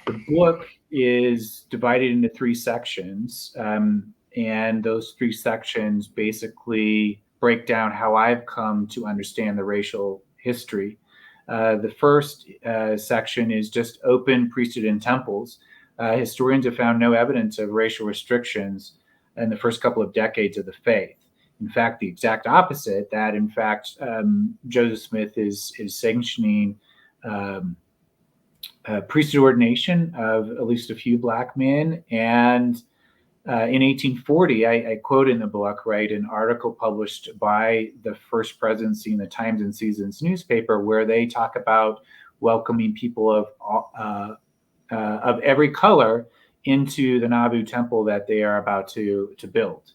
the book is divided into 3 sections. And those 3 sections basically break down how I've come to understand the racial history. The first section is just open priesthood and temples. Historians have found no evidence of racial restrictions in the first couple of decades of the faith. In fact, the exact opposite, that in fact, Joseph Smith is sanctioning priesthood ordination of at least a few Black men. And in 1840, I quote in the book, right, an article published by the First Presidency in the Times and Seasons newspaper, where they talk about welcoming people of every color into the Nauvoo temple that they are about to build.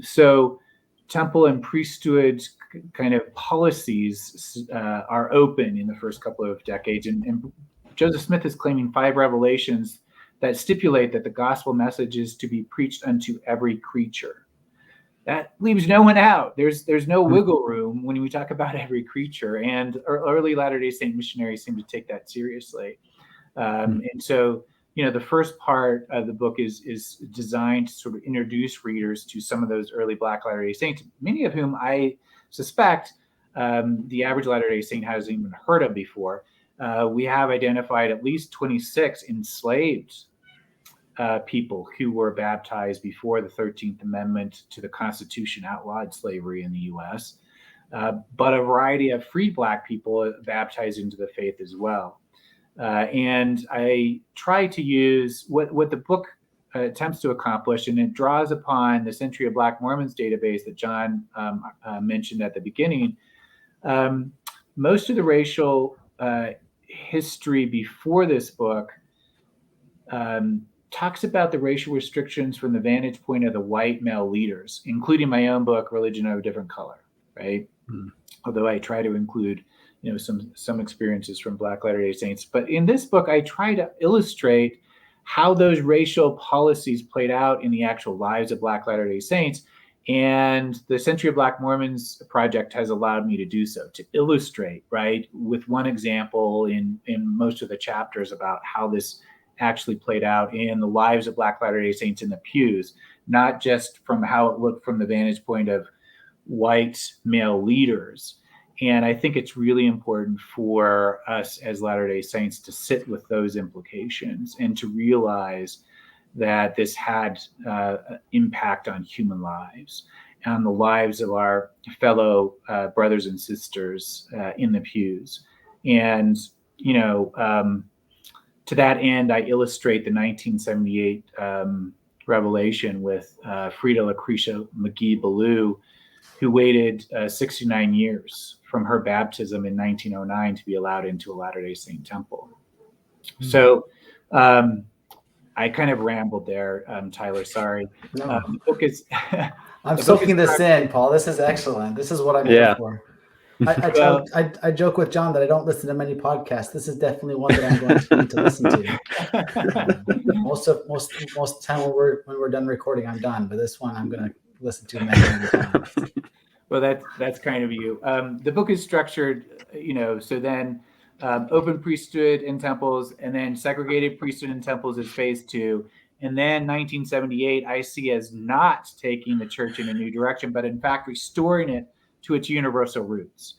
So temple and priesthood kind of policies are open in the first couple of decades. And Joseph Smith is claiming 5 revelations that stipulate that the gospel message is to be preached unto every creature. That leaves no one out. There's no wiggle room when we talk about every creature. And early Latter-day Saint missionaries seem to take that seriously. And so, the first part of the book is designed to sort of introduce readers to some of those early Black Latter-day Saints, many of whom I suspect the average Latter-day Saint hasn't even heard of before. We have identified at least 26 enslaved people who were baptized before the 13th Amendment to the Constitution outlawed slavery in the U.S., but a variety of free Black people baptized into the faith as well. And I try to use what the book attempts to accomplish, and it draws upon the Century of Black Mormons database that John mentioned at the beginning. Most of the racial history before this book talks about the racial restrictions from the vantage point of the white male leaders, including my own book, Religion of a Different Color, right? Although I try to include some experiences from Black Latter-day Saints. But in this book, I try to illustrate how those racial policies played out in the actual lives of Black Latter-day Saints. And the Century of Black Mormons project has allowed me to do so, to illustrate, right, with one example in most of the chapters about how this actually played out in the lives of Black Latter-day Saints in the pews, not just from how it looked from the vantage point of white male leaders. And I think it's really important for us as Latter-day Saints to sit with those implications and to realize that this had impact on human lives, on the lives of our fellow brothers and sisters in the pews. And, to that end, I illustrate the 1978 revelation with Frida Lucretia McGee Ballou, who waited 69 years from her baptism in 1909 to be allowed into a Latter-day Saint temple. So I kind of rambled there, Tyler, sorry. No. The book is... I'm soaking this in, Paul. This is excellent. This is what I'm here for. I joke with John that I don't listen to many podcasts. This is definitely one that I'm going to need to listen to. Most time when we're done recording, I'm done. But this one I'm going to listen to many times. Well, that's kind of you. The book is structured, so then open priesthood in temples, and then segregated priesthood in temples is phase 2. And then 1978, I see as not taking the church in a new direction, but in fact restoring it to its universal roots.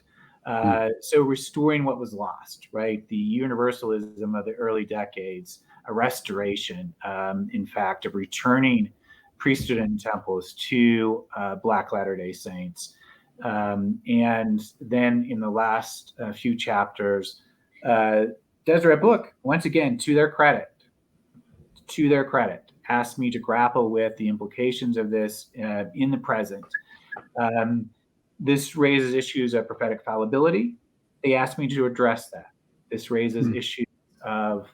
So restoring what was lost, right? The universalism of the early decades, a restoration, in fact, of returning priesthood and temples to Black Latter-day Saints. And then in the last few chapters, Deseret Book, once again, to their credit, asked me to grapple with the implications of this in the present. This raises issues of prophetic fallibility. They asked me to address that. This raises issues of,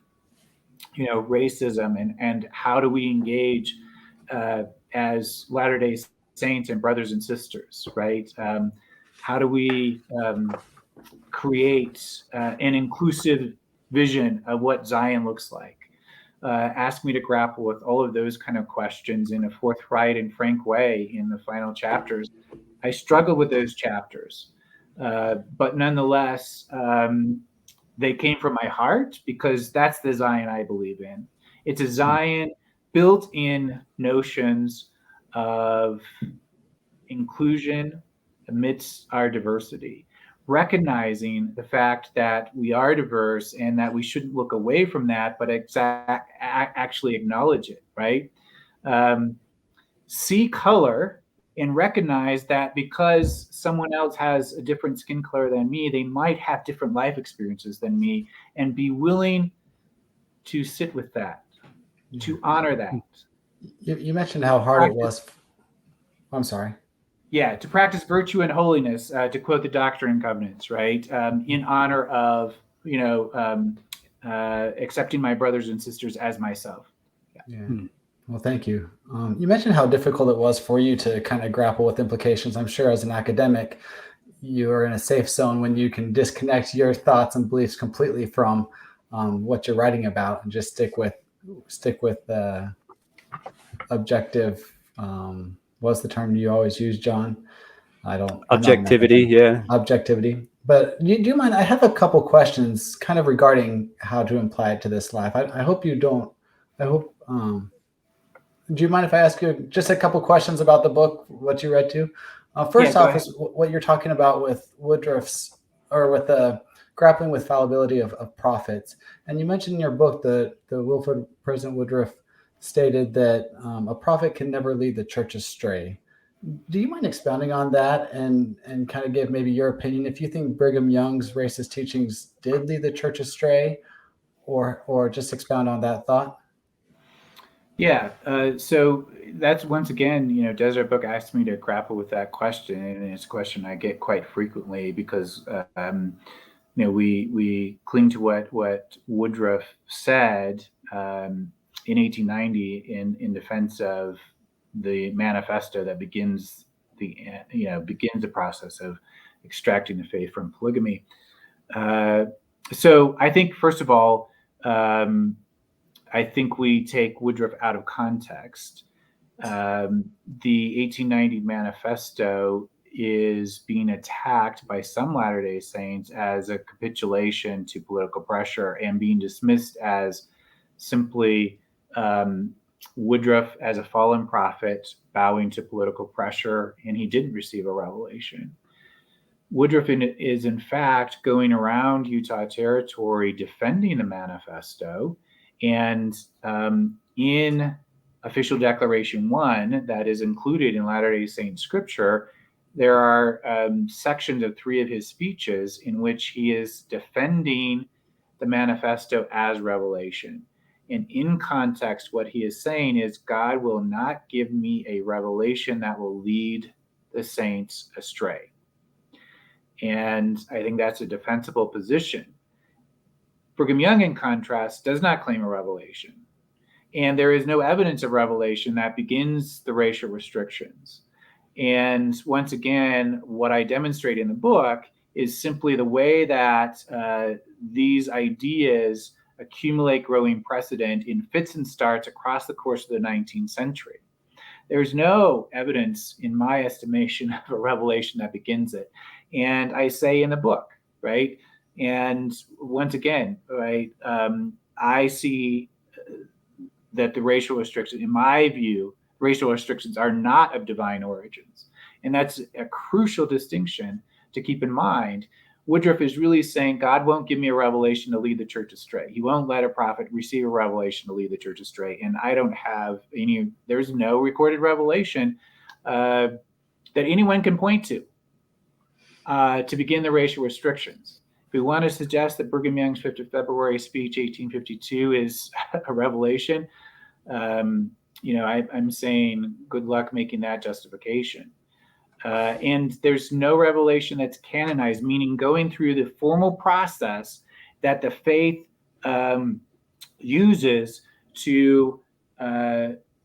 racism and how do we engage as Latter-day Saints and brothers and sisters, right? How do we create an inclusive vision of what Zion looks like? Ask me to grapple with all of those kind of questions in a forthright and frank way in the final chapters. I struggled with those chapters, but nonetheless, they came from my heart because that's the Zion I believe in. It's a Zion built in notions of inclusion amidst our diversity, recognizing the fact that we are diverse and that we shouldn't look away from that, but actually acknowledge it, right? See color and recognize that because someone else has a different skin color than me, they might have different life experiences than me, and be willing to sit with that, to honor that. You mentioned how hard it was. I'm sorry. Yeah, to practice virtue and holiness, to quote the Doctrine and Covenants, right? In honor of, accepting my brothers and sisters as myself. Yeah. Well, thank you. You mentioned how difficult it was for you to kind of grapple with implications. I'm sure as an academic, you are in a safe zone when you can disconnect your thoughts and beliefs completely from what you're writing about and just stick with objective. What's the term you always use, John? Objectivity. Yeah. Objectivity. But do you mind? I have a couple questions kind of regarding how to apply it to this life. I hope you don't. I hope. Do you mind if I ask you just a couple questions about the book, what you read to? First off, is what you're talking about with Woodruff's, or with the grappling with fallibility of prophets. And you mentioned in your book that the Wilford President Woodruff stated that a prophet can never lead the church astray. Do you mind expounding on that and kind of give maybe your opinion if you think Brigham Young's racist teachings did lead the church astray, or just expound on that thought? Yeah, so that's once again, Deseret Book asked me to grapple with that question, and it's a question I get quite frequently because we cling to what Woodruff said in 1890 in defense of the manifesto that begins the process of extracting the faith from polygamy. So I think first of all, I think we take Woodruff out of context. The 1890 manifesto is being attacked by some Latter-day Saints as a capitulation to political pressure and being dismissed as simply Woodruff as a fallen prophet bowing to political pressure, and he didn't receive a revelation. Woodruff is in fact going around Utah Territory defending the manifesto. And in Official Declaration 1 that is included in Latter-day Saint scripture, there are sections of 3 of his speeches in which he is defending the manifesto as revelation. And in context, what he is saying is God will not give me a revelation that will lead the saints astray. And I think that's a defensible position. Brigham Young, in contrast, does not claim a revelation. And there is no evidence of revelation that begins the racial restrictions. And once again, what I demonstrate in the book is simply the way that these ideas accumulate growing precedent in fits and starts across the course of the 19th century. There's no evidence, in my estimation, of a revelation that begins it. And I say in the book, right? And once again, right, I see that the racial restrictions, in my view, racial restrictions are not of divine origins. And that's a crucial distinction to keep in mind. Woodruff is really saying God won't give me a revelation to lead the church astray. He won't let a prophet receive a revelation to lead the church astray. And I don't have any, there's no recorded revelation that anyone can point to begin the racial restrictions. If we want to suggest that Brigham Young's 5th of February speech, 1852, is a revelation, I'm saying good luck making that justification. And there's no revelation that's canonized, meaning going through the formal process that the faith uses to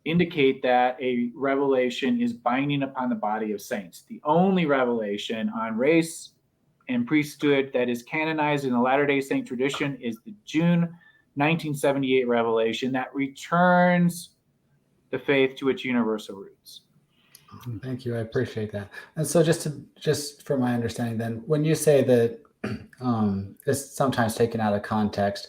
indicate that a revelation is binding upon the body of saints. The only revelation on race and priesthood that is canonized in the Latter-day Saint tradition is the June 1978 revelation that returns the faith to its universal roots. Thank you. I appreciate that. And so just for my understanding then, when you say that it's sometimes taken out of context,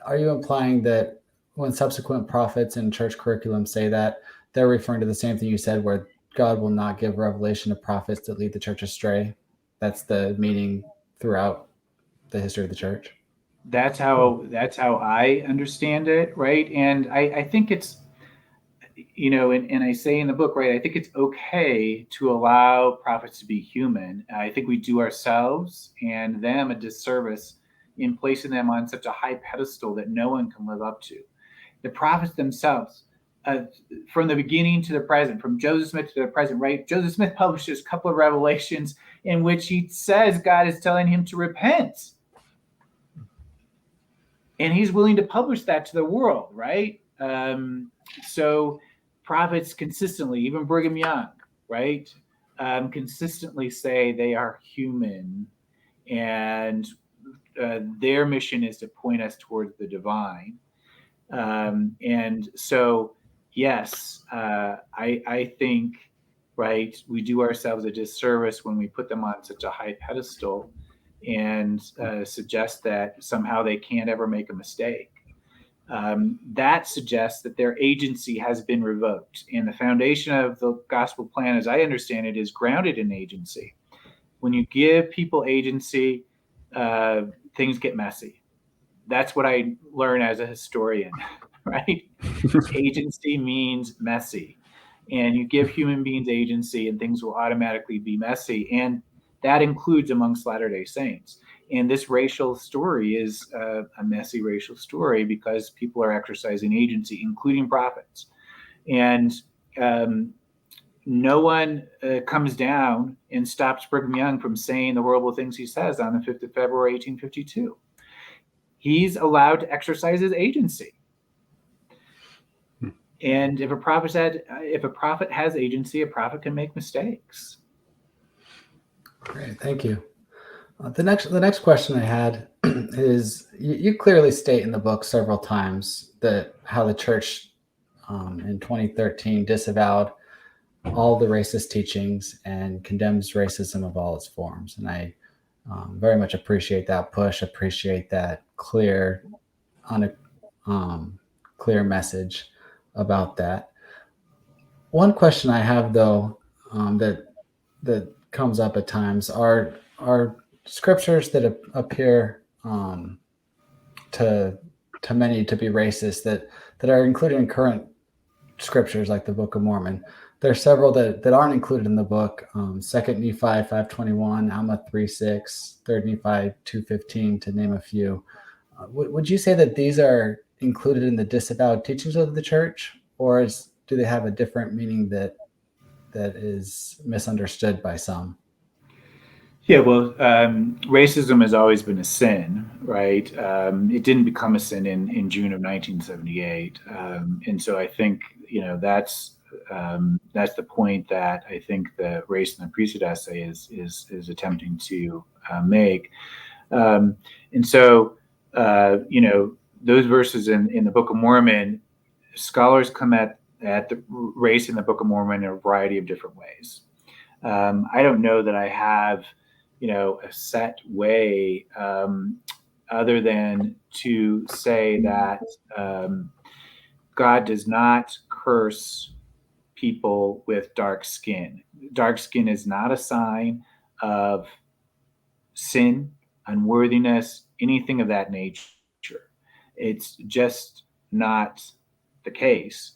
are you implying that when subsequent prophets in church curriculum say that, they're referring to the same thing you said, where God will not give revelation to prophets that lead the church astray? That's the meaning throughout the history of the church? That's how I understand it, right? And I think it's, and I say in the book, right, I think it's okay to allow prophets to be human. I think we do ourselves and them a disservice in placing them on such a high pedestal that no one can live up to. The prophets themselves, from the beginning to the present, from Joseph Smith to the present, right? Joseph Smith publishes a couple of revelations in which he says God is telling him to repent. And he's willing to publish that to the world, right? So prophets consistently, even Brigham Young, right, consistently say they are human, and their mission is to point us towards the divine. And so, yes, I think, right, we do ourselves a disservice when we put them on such a high pedestal and suggest that somehow they can't ever make a mistake. That suggests that their agency has been revoked. And the foundation of the gospel plan, as I understand it, is grounded in agency. When you give people agency, things get messy. That's what I learn as a historian, right? Agency means messy. And you give human beings agency and things will automatically be messy. And that includes amongst Latter-day Saints. And this racial story is a messy racial story because people are exercising agency, including prophets. And no one comes down and stops Brigham Young from saying the horrible things he says on the 5th of February, 1852. He's allowed to exercise his agency. And if a prophet has agency, a prophet can make mistakes. Great, thank you. The next question I had is, you clearly state in the book several times that how the church in 2013 disavowed all the racist teachings and condemns racism of all its forms. And I very much appreciate that push, appreciate that clear message about that. One question I have, though, that comes up at times are scriptures that appear to many to be racist that are included in current scriptures like the Book of Mormon. There are several that aren't included in the book. 2 Nephi 5:21, Alma 3:6, 3 Nephi 2:15, to name a few. Would you say that these are included in the disavowed teachings of the church, or do they have a different meaning that is misunderstood by some? Yeah, well, racism has always been a sin, right? It didn't become a sin in June of 1978. And so I think, that's that's the point that I think the Race and the Priesthood essay is attempting to make. And so, those verses in the Book of Mormon, scholars come at the race in the Book of Mormon in a variety of different ways. I don't know that I have, a set way other than to say that God does not curse people with dark skin. Dark skin is not a sign of sin, unworthiness, anything of that nature. It's just not the case.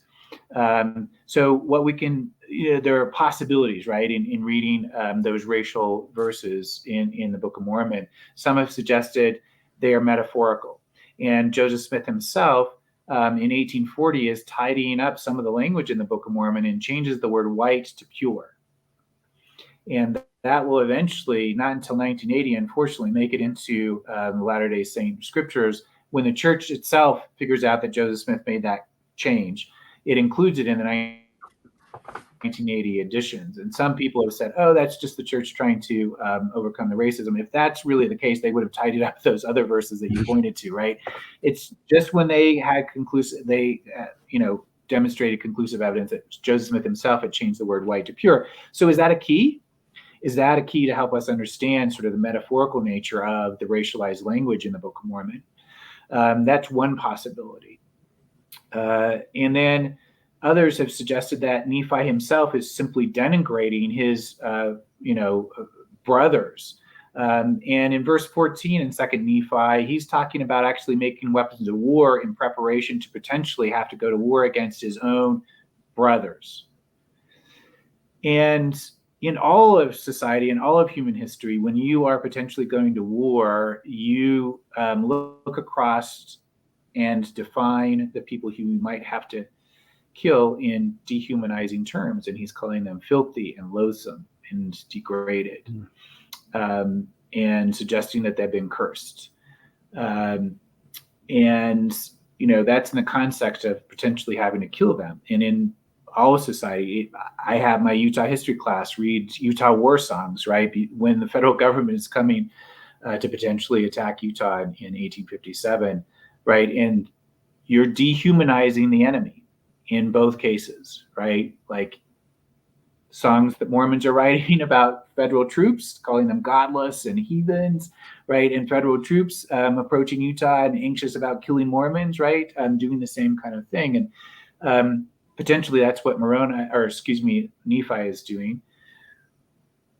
So what we can, there are possibilities, right, in reading those racial verses in the Book of Mormon. Some have suggested they are metaphorical. And Joseph Smith himself, in 1840, is tidying up some of the language in the Book of Mormon and changes the word white to pure. And that will eventually, not until 1980, unfortunately, make it into the Latter-day Saint scriptures. When the church itself figures out that Joseph Smith made that change, it includes it in the 1980 editions. And some people have said, oh, that's just the church trying to overcome the racism. If that's really the case, they would have tidied up those other verses that you pointed to, right? It's just when they had demonstrated conclusive evidence that Joseph Smith himself had changed the word white to pure. So is that a key? Is that a key to help us understand sort of the metaphorical nature of the racialized language in the Book of Mormon? That's one possibility. And then others have suggested that Nephi himself is simply denigrating his, brothers. And in verse 14 in 2nd Nephi, he's talking about actually making weapons of war in preparation to potentially have to go to war against his own brothers. And in all of society, in all of human history, when you are potentially going to war, you look across and define the people who you might have to kill in dehumanizing terms. And he's calling them filthy and loathsome and degraded, and suggesting that they've been cursed. And, that's in the context of potentially having to kill them. And in all of society, I have my Utah history class read Utah war songs, right? When the federal government is coming to potentially attack Utah in 1857, right? And you're dehumanizing the enemy in both cases, right? Like songs that Mormons are writing about federal troops, calling them godless and heathens, right? And federal troops approaching Utah and anxious about killing Mormons, right? Doing the same kind of thing. And potentially that's what Nephi is doing.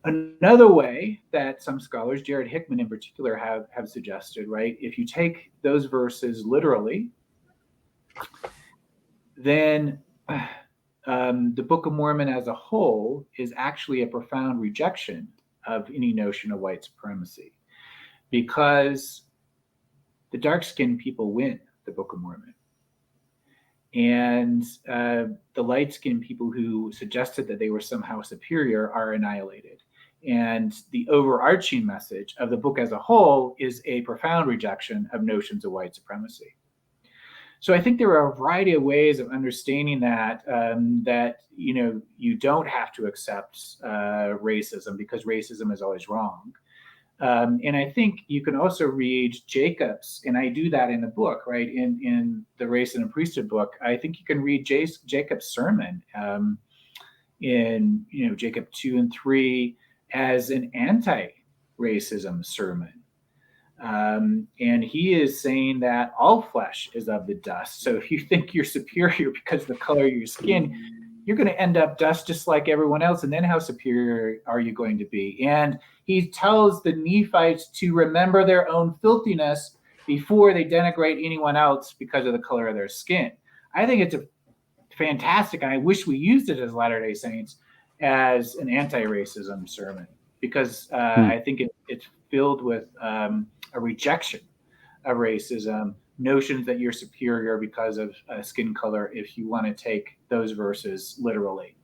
Another way that some scholars, Jared Hickman in particular, have suggested, right? If you take those verses literally, then the Book of Mormon as a whole is actually a profound rejection of any notion of white supremacy, because the dark-skinned people win the Book of Mormon. And the light-skinned people who suggested that they were somehow superior are annihilated. And the overarching message of the book as a whole is a profound rejection of notions of white supremacy. So I think there are a variety of ways of understanding that, you don't have to accept racism, because racism is always wrong. And I think you can also read Jacob's, and I do that in the book, right? In the Race and the Priesthood book, I think you can read Jacob's sermon in Jacob 2 and 3 as an anti-racism sermon. And he is saying that all flesh is of the dust. So if you think you're superior because of the color of your skin, you're going to end up dust just like everyone else. And then how superior are you going to be? And he tells the Nephites to remember their own filthiness before they denigrate anyone else because of the color of their skin. I think it's a fantastic, and I wish we used it as Latter-day Saints as an anti-racism sermon, because I think it's filled with a rejection of racism, notions that you're superior because of skin color, if you want to take those verses literally.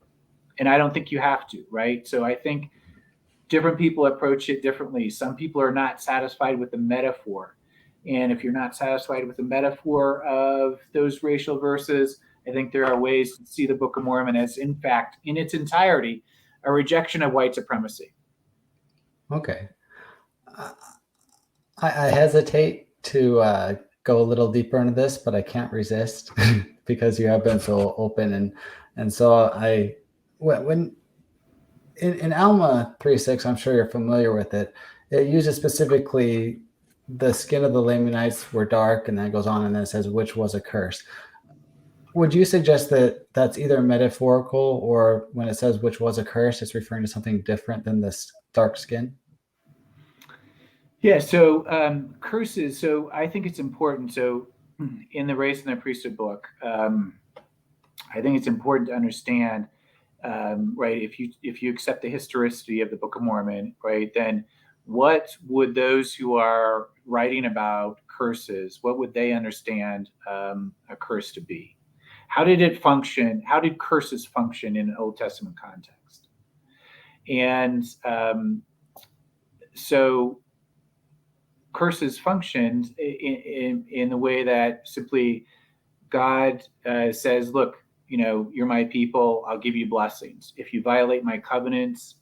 And I don't think you have to, right? So I think different people approach it differently. Some people are not satisfied with the metaphor. And if you're not satisfied with the metaphor of those racial verses, I think there are ways to see the Book of Mormon as, in fact, in its entirety, a rejection of white supremacy. Okay. I hesitate to go a little deeper into this, but I can't resist because you have been so open, and so when in Alma 3:6, I'm sure you're familiar with it. It uses specifically the skin of the Lamanites were dark, and then it goes on and then it says which was a curse. Would you suggest that that's either metaphorical, or when it says which was a curse, it's referring to something different than this dark skin? Yeah, so curses. So I think it's important. So in the Race and the Priesthood book, I think it's important to understand, right? If you accept the historicity of the Book of Mormon, right, then what would those who are writing about curses, what would they understand a curse to be? How did it function? How did curses function in an Old Testament context? And so curses functioned in the way that simply God says, look, you're my people, I'll give you blessings. If you violate my covenants,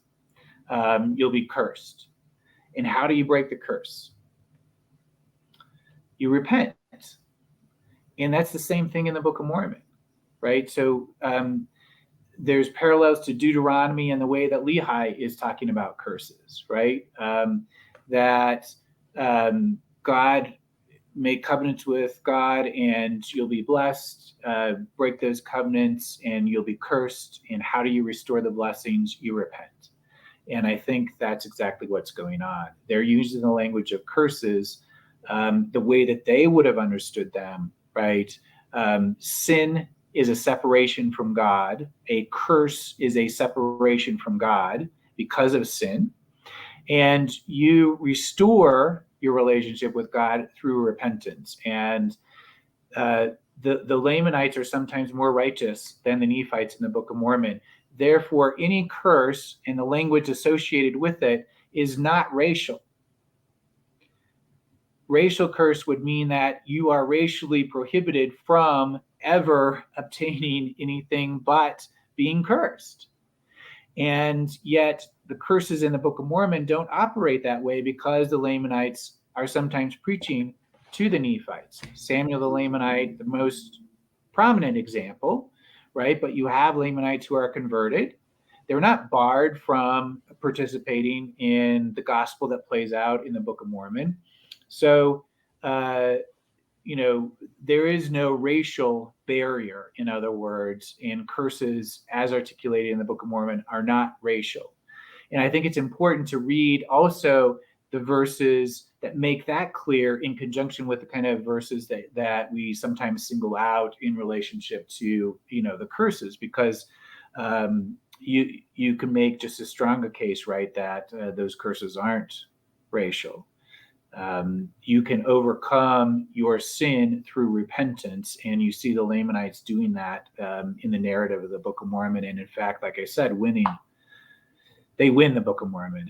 you'll be cursed. And how do you break the curse? You repent. And that's the same thing in the Book of Mormon, right? So there's parallels to Deuteronomy and the way that Lehi is talking about curses, right? That God make covenants with God and you'll be blessed, break those covenants and you'll be cursed. And how do you restore the blessings? You repent. And I think that's exactly what's going on. They're using the language of curses the way that they would have understood them, right? Sin is a separation from God. A curse is a separation from God because of sin. And you restore your relationship with God through repentance. And the Lamanites are sometimes more righteous than the Nephites in the Book of Mormon. Therefore, any curse and the language associated with it is not racial. Racial curse would mean that you are racially prohibited from ever obtaining anything but being cursed. And yet the curses in the Book of Mormon don't operate that way because the Lamanites are sometimes preaching to the Nephites. Samuel the Lamanite, the most prominent example, right? But you have Lamanites who are converted. They're not barred from participating in the gospel that plays out in the Book of Mormon. So, there is no racial barrier, in other words, and curses as articulated in the Book of Mormon are not racial. And I think it's important to read also the verses that make that clear in conjunction with the kind of verses that we sometimes single out in relationship to, the curses, because you can make just as strong a case, right, that those curses aren't racial. You can overcome your sin through repentance, and you see the Lamanites doing that in the narrative of the Book of Mormon. And in fact, like I said, they win the Book of Mormon.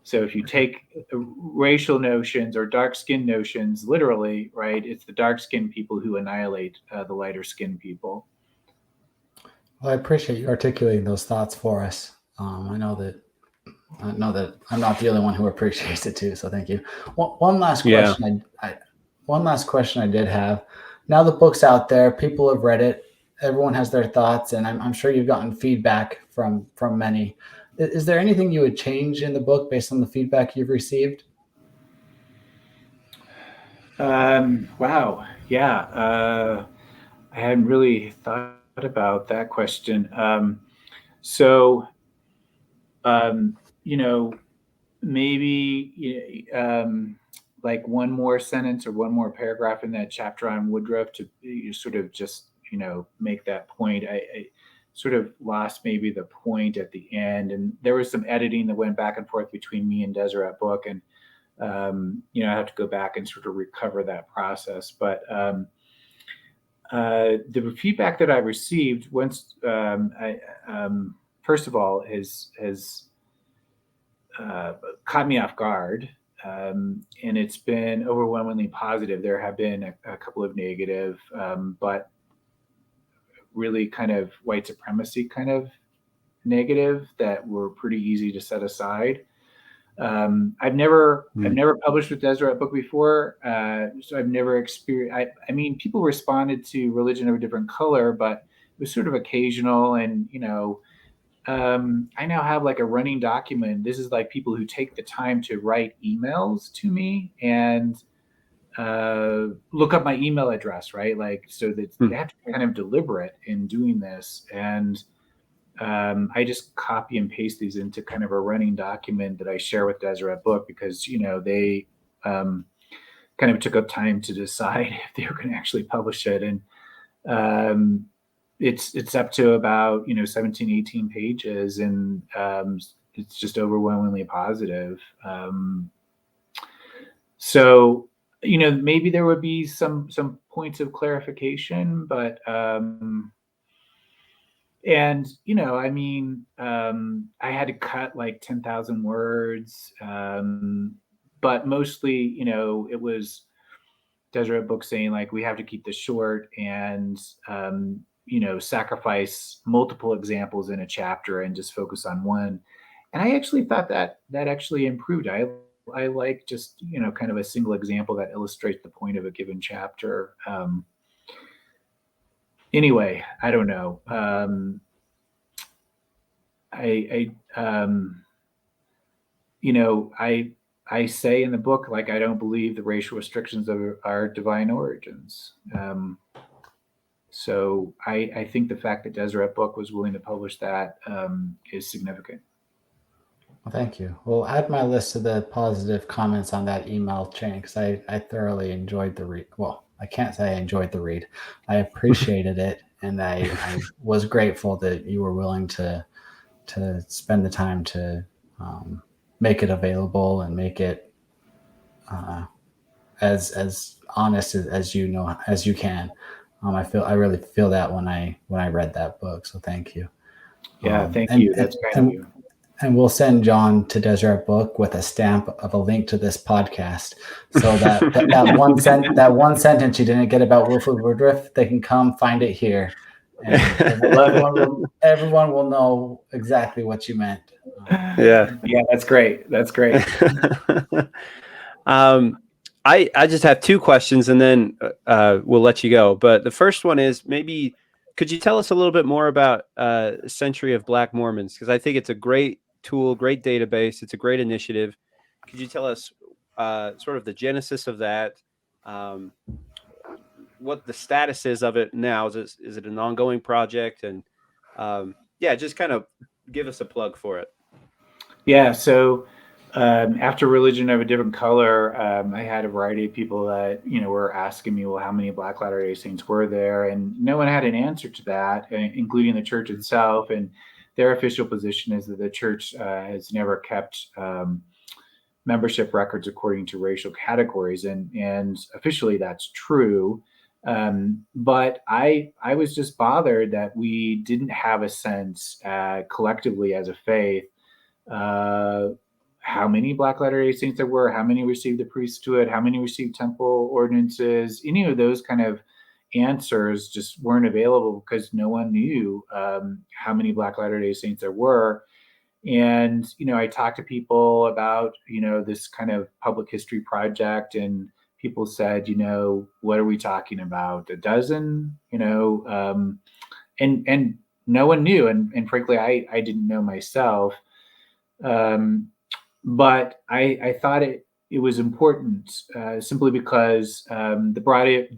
So if you take racial notions or dark-skinned notions literally, right, it's the dark-skinned people who annihilate the lighter-skinned people. Well, I appreciate you articulating those thoughts for us. I know that I'm not the only one who appreciates it too. So thank you. One last question. Yeah. One last question I did have. Now the book's out there, people have read it, everyone has their thoughts, and I'm sure you've gotten feedback from many. Is there anything you would change in the book based on the feedback you've received? Wow. Yeah. I hadn't really thought about that question. Maybe like one more sentence or one more paragraph in that chapter on Woodruff to sort of just, make that point. I sort of lost maybe the point at the end, and there was some editing that went back and forth between me and Deseret Book, and I have to go back and sort of recover that process. But the feedback that I received once, first of all, has caught me off guard, and it's been overwhelmingly positive. There have been a couple of negative, but really kind of white supremacy kind of negative that were pretty easy to set aside. I've never published with Deseret Book before, so I've never experienced. I mean, people responded to Religion of a Different Color, but it was sort of occasional. And I now have like a running document. This is like people who take the time to write emails to me and look up my email address, right? Like, so that they have to be kind of deliberate in doing this. And I just copy and paste these into kind of a running document that I share with Deseret Book because, they kind of took up time to decide if they were going to actually publish it. And it's up to about, 17, 18 pages, and it's just overwhelmingly positive. So, maybe there would be some points of clarification, but and, I had to cut like 10,000 words. But mostly, it was Deseret Book saying like, we have to keep this short and, sacrifice multiple examples in a chapter and just focus on one. And I actually thought that actually improved. I like just, kind of a single example that illustrates the point of a given chapter. Anyway, I don't know. I say in the book, like, I don't believe the racial restrictions of our divine origins. So I think the fact that Deseret Book was willing to publish that is significant. Well, thank you. We'll add my list to the positive comments on that email chain because I thoroughly enjoyed the read. Well, I can't say I enjoyed the read. I appreciated it, and I was grateful that you were willing to spend the time to make it available and make it as honest as you can. I really feel that when I read that book. So thank you. Yeah, thank you. That's kind of you. And we'll send John to Deseret Book with a stamp of a link to this podcast, so that that one sentence you didn't get about Wilford Woodruff, they can come find it here, and everyone will know exactly what you meant. Yeah, that's great. That's great. I just have two questions, and then we'll let you go. But the first one is, maybe could you tell us a little bit more about Century of Black Mormons? Because I think it's a great tool, great database. It's a great initiative. Could you tell us sort of the genesis of that? What the status is of it now? Is it an ongoing project? And just kind of give us a plug for it. Yeah. So after Religion of a Different Color, I had a variety of people that, were asking me, well, how many Black Latter-day Saints were there? And no one had an answer to that, including the church itself. And their official position is that the church has never kept membership records according to racial categories. And officially that's true. But I was just bothered that we didn't have a sense collectively as a faith how many Black Latter-day Saints there were, how many received the priesthood, how many received temple ordinances. Any of those kind of answers just weren't available because no one knew how many Black Latter-day Saints there were. And, I talked to people about, this kind of public history project, and people said, what are we talking about? A dozen, and no one knew. And frankly, I didn't know myself. But I thought it was important simply because the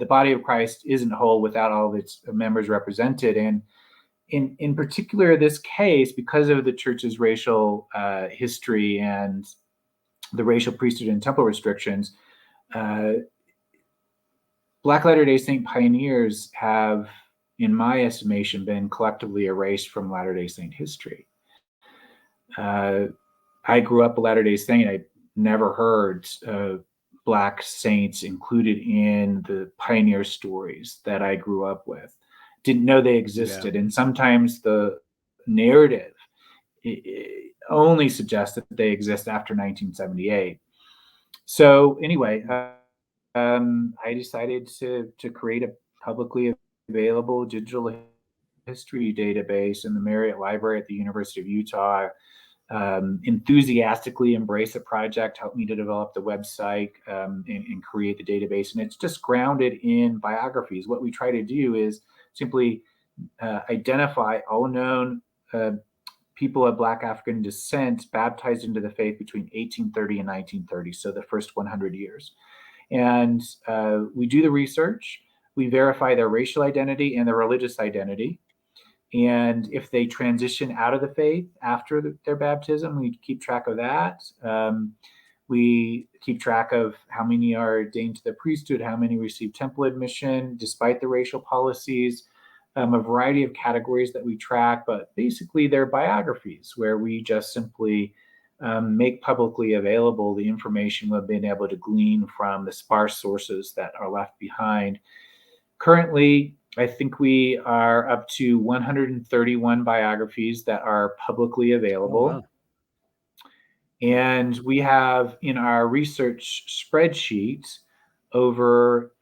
body of Christ isn't whole without all of its members represented. And in particular, this case, because of the church's racial history and the racial priesthood and temple restrictions, Black Latter-day Saint pioneers have, in my estimation, been collectively erased from Latter-day Saint history. I grew up a Latter-day Saint. I never heard Black saints included in the pioneer stories that I grew up with. Didn't know they existed. Yeah. And sometimes the narrative only suggests that they exist after 1978. So anyway, I decided to create a publicly available digital history database in the Marriott Library at the University of Utah enthusiastically embraced the project, helped me to develop the website and create the database. And it's just grounded in biographies. What we try to do is simply identify all known people of Black African descent baptized into the faith between 1830 and 1930, so the first 100 years. And we do the research, we verify their racial identity and their religious identity. And if they transition out of the faith after their baptism, we keep track of that. We keep track of how many are ordained to the priesthood, how many receive temple admission, despite the racial policies, a variety of categories that we track. But basically, they're biographies where we just simply make publicly available the information we've been able to glean from the sparse sources that are left behind. Currently, I think we are up to 131 biographies that are publicly available. Oh, wow. And we have in our research spreadsheet over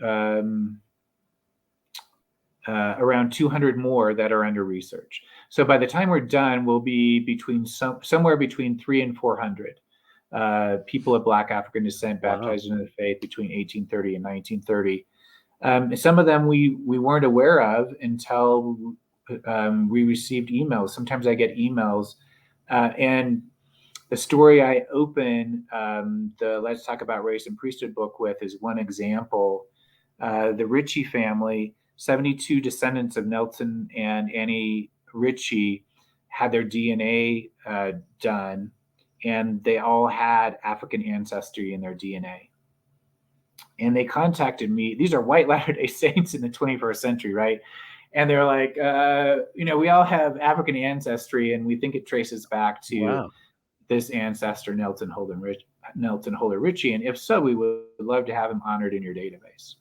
around 200 more that are under research. So by the time we're done, we'll be between somewhere between 300 and 400 people of Black African descent baptized into the faith between 1830 and 1930. Some of them we weren't aware of until we received emails. Sometimes I get emails, and the story I open the Let's Talk About Race and Priesthood book with is one example. The Ritchie family, 72 descendants of Nelson and Annie Ritchie, had their DNA done, and they all had African ancestry in their DNA. And they contacted me. These are white Latter-day Saints in the 21st century, right? And they're like, we all have African ancestry, and we think it traces back to this ancestor, Nelson Holder Ritchie. And if so, we would love to have him honored in your database.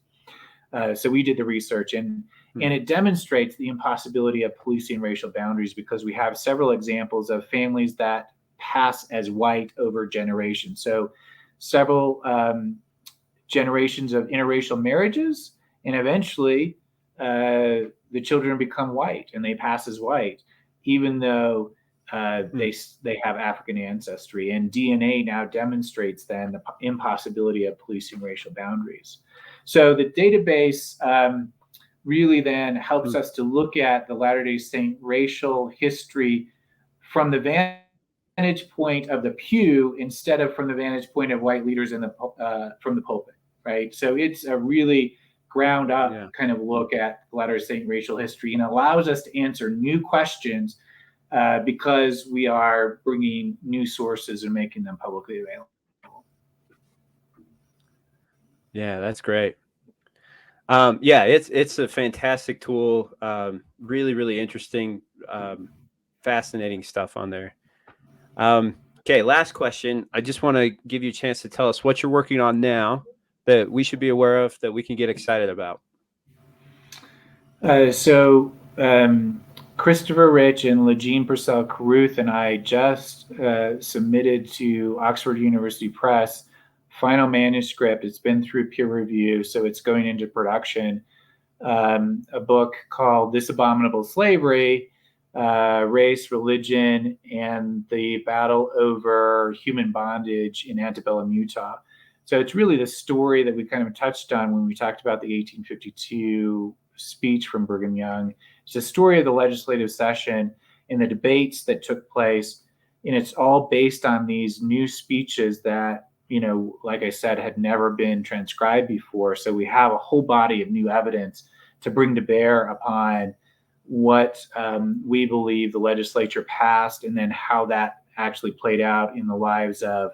So we did the research, and it demonstrates the impossibility of policing racial boundaries, because we have several examples of families that pass as white over generations. So several generations of interracial marriages, and eventually the children become white and they pass as white, even though they have African ancestry. And DNA now demonstrates then the impossibility of policing racial boundaries. So the database really then helps us to look at the Latter-day Saint racial history from the vantage point of the pew instead of from the vantage point of white leaders in from the pulpit, right? So it's a really ground up kind of look at Latter-day Saint racial history, and allows us to answer new questions because we are bringing new sources and making them publicly available. Yeah, that's great. It's a fantastic tool. Really, really interesting, fascinating stuff on there. Okay, last question. I just want to give you a chance to tell us what you're working on now that we should be aware of, that we can get excited about. Christopher Rich and Legine Purcell Caruth and I just submitted to Oxford University Press final manuscript. It's been through peer review, so it's going into production. A book called This Abominable Slavery, Race, Religion, and the Battle Over Human Bondage in Antebellum, Utah. So it's really the story that we kind of touched on when we talked about the 1852 speech from Brigham Young. It's the story of the legislative session and the debates that took place. And it's all based on these new speeches that, like I said, had never been transcribed before. So we have a whole body of new evidence to bring to bear upon what we believe the legislature passed, and then how that actually played out in the lives of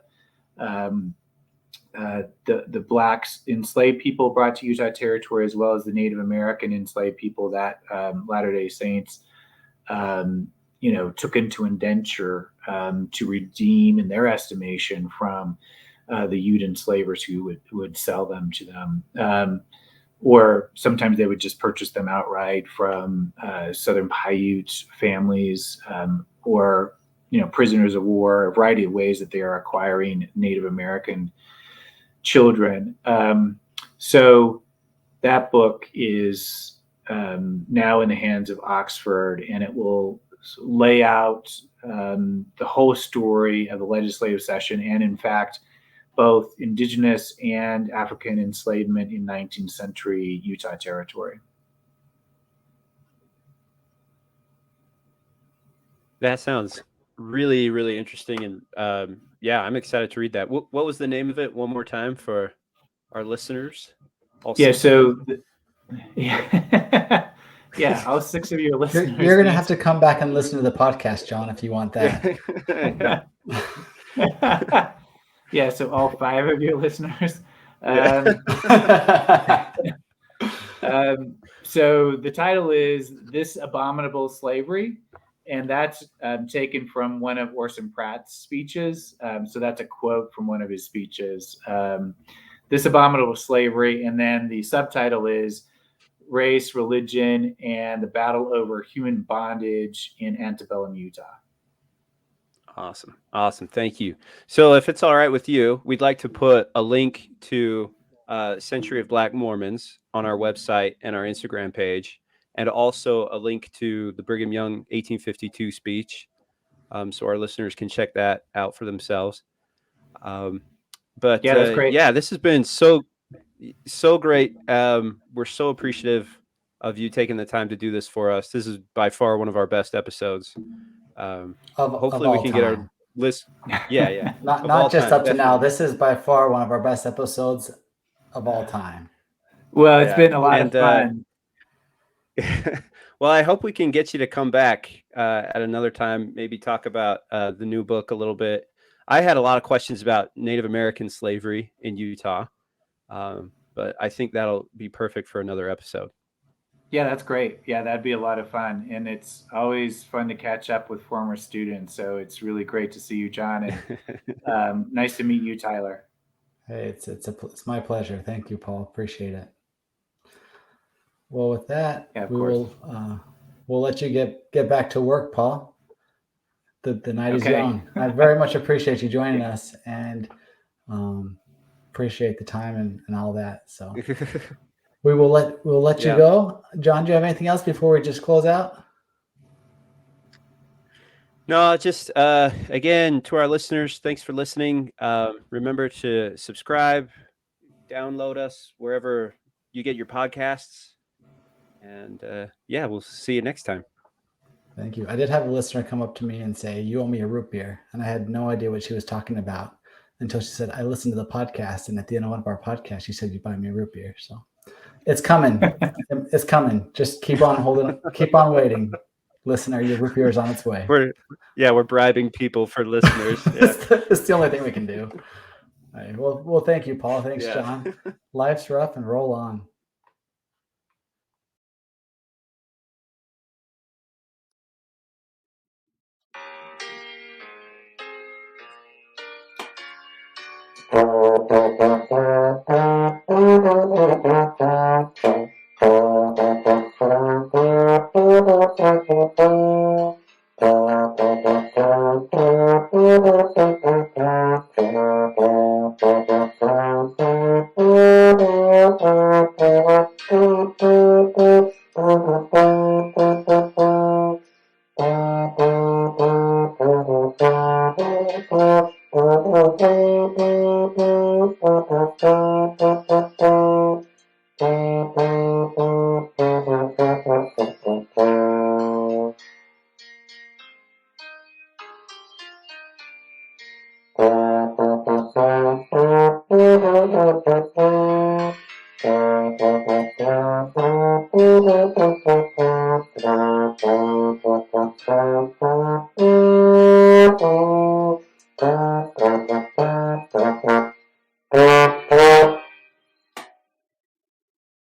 the Blacks enslaved people brought to Utah Territory, as well as the Native American enslaved people that Latter-day Saints, took into indenture to redeem, in their estimation, from the Ute enslavers who would sell them to them. Or sometimes they would just purchase them outright from Southern Paiute families, or prisoners of war, a variety of ways that they are acquiring Native American children. So that book is now in the hands of Oxford, and it will lay out the whole story of the legislative session, and in fact, both indigenous and African enslavement in 19th century Utah Territory. That sounds really, really interesting. And yeah, I'm excited to read that. What was the name of it one more time for our listeners? Yeah, so yeah, all 6 of your listeners. You're going to have to come back and listen to the podcast, John, if you want that. Yeah, so all 5 of your listeners. So the title is This Abominable Slavery, and that's taken from one of Orson Pratt's speeches. So that's a quote from one of his speeches. This Abominable Slavery, and then the subtitle is Race, Religion, and the Battle Over Human Bondage in Antebellum, Utah. Awesome. Thank you. So if it's all right with you, we'd like to put a link to Century of Black Mormons on our website and our Instagram page, and also a link to the Brigham Young 1852 speech, so our listeners can check that out for themselves. But yeah, that's great. Yeah, this has been so great. We're so appreciative of you taking the time to do this for us. This is by far one of our best episodes. Hopefully we can get our list. Yeah. not just up to now. This is by far one of our best episodes of all time. Well, it's been a lot of fun. Well, I hope we can get you to come back at another time, maybe talk about the new book a little bit. I had a lot of questions about Native American slavery in Utah, but I think that'll be perfect for another episode. Yeah, that's great. Yeah, that'd be a lot of fun. And it's always fun to catch up with former students. So it's really great to see you, John. And nice to meet you, Tyler. Hey, it's my pleasure. Thank you, Paul. Appreciate it. Well, with that, we'll let you get back to work, Paul. The night is young. I very much appreciate you joining us, and appreciate the time and all that. So we'll let you go. John, do you have anything else before we just close out? No, just again, to our listeners, thanks for listening. Remember to subscribe, download us wherever you get your podcasts, and we'll see you next time. Thank you. I did have a listener come up to me and say, "You owe me a root beer," and I had no idea what she was talking about until she said, "I listened to the podcast, and at the end of one of our podcasts, she said you buy me a root beer." So it's coming. It's coming. Just keep on holding. Keep on waiting. Listener, your root beer is on its way. We're bribing people for listeners. Yeah. It's the only thing we can do. All right. Well, thank you, Paul. Thanks, John. Life's rough, and roll on.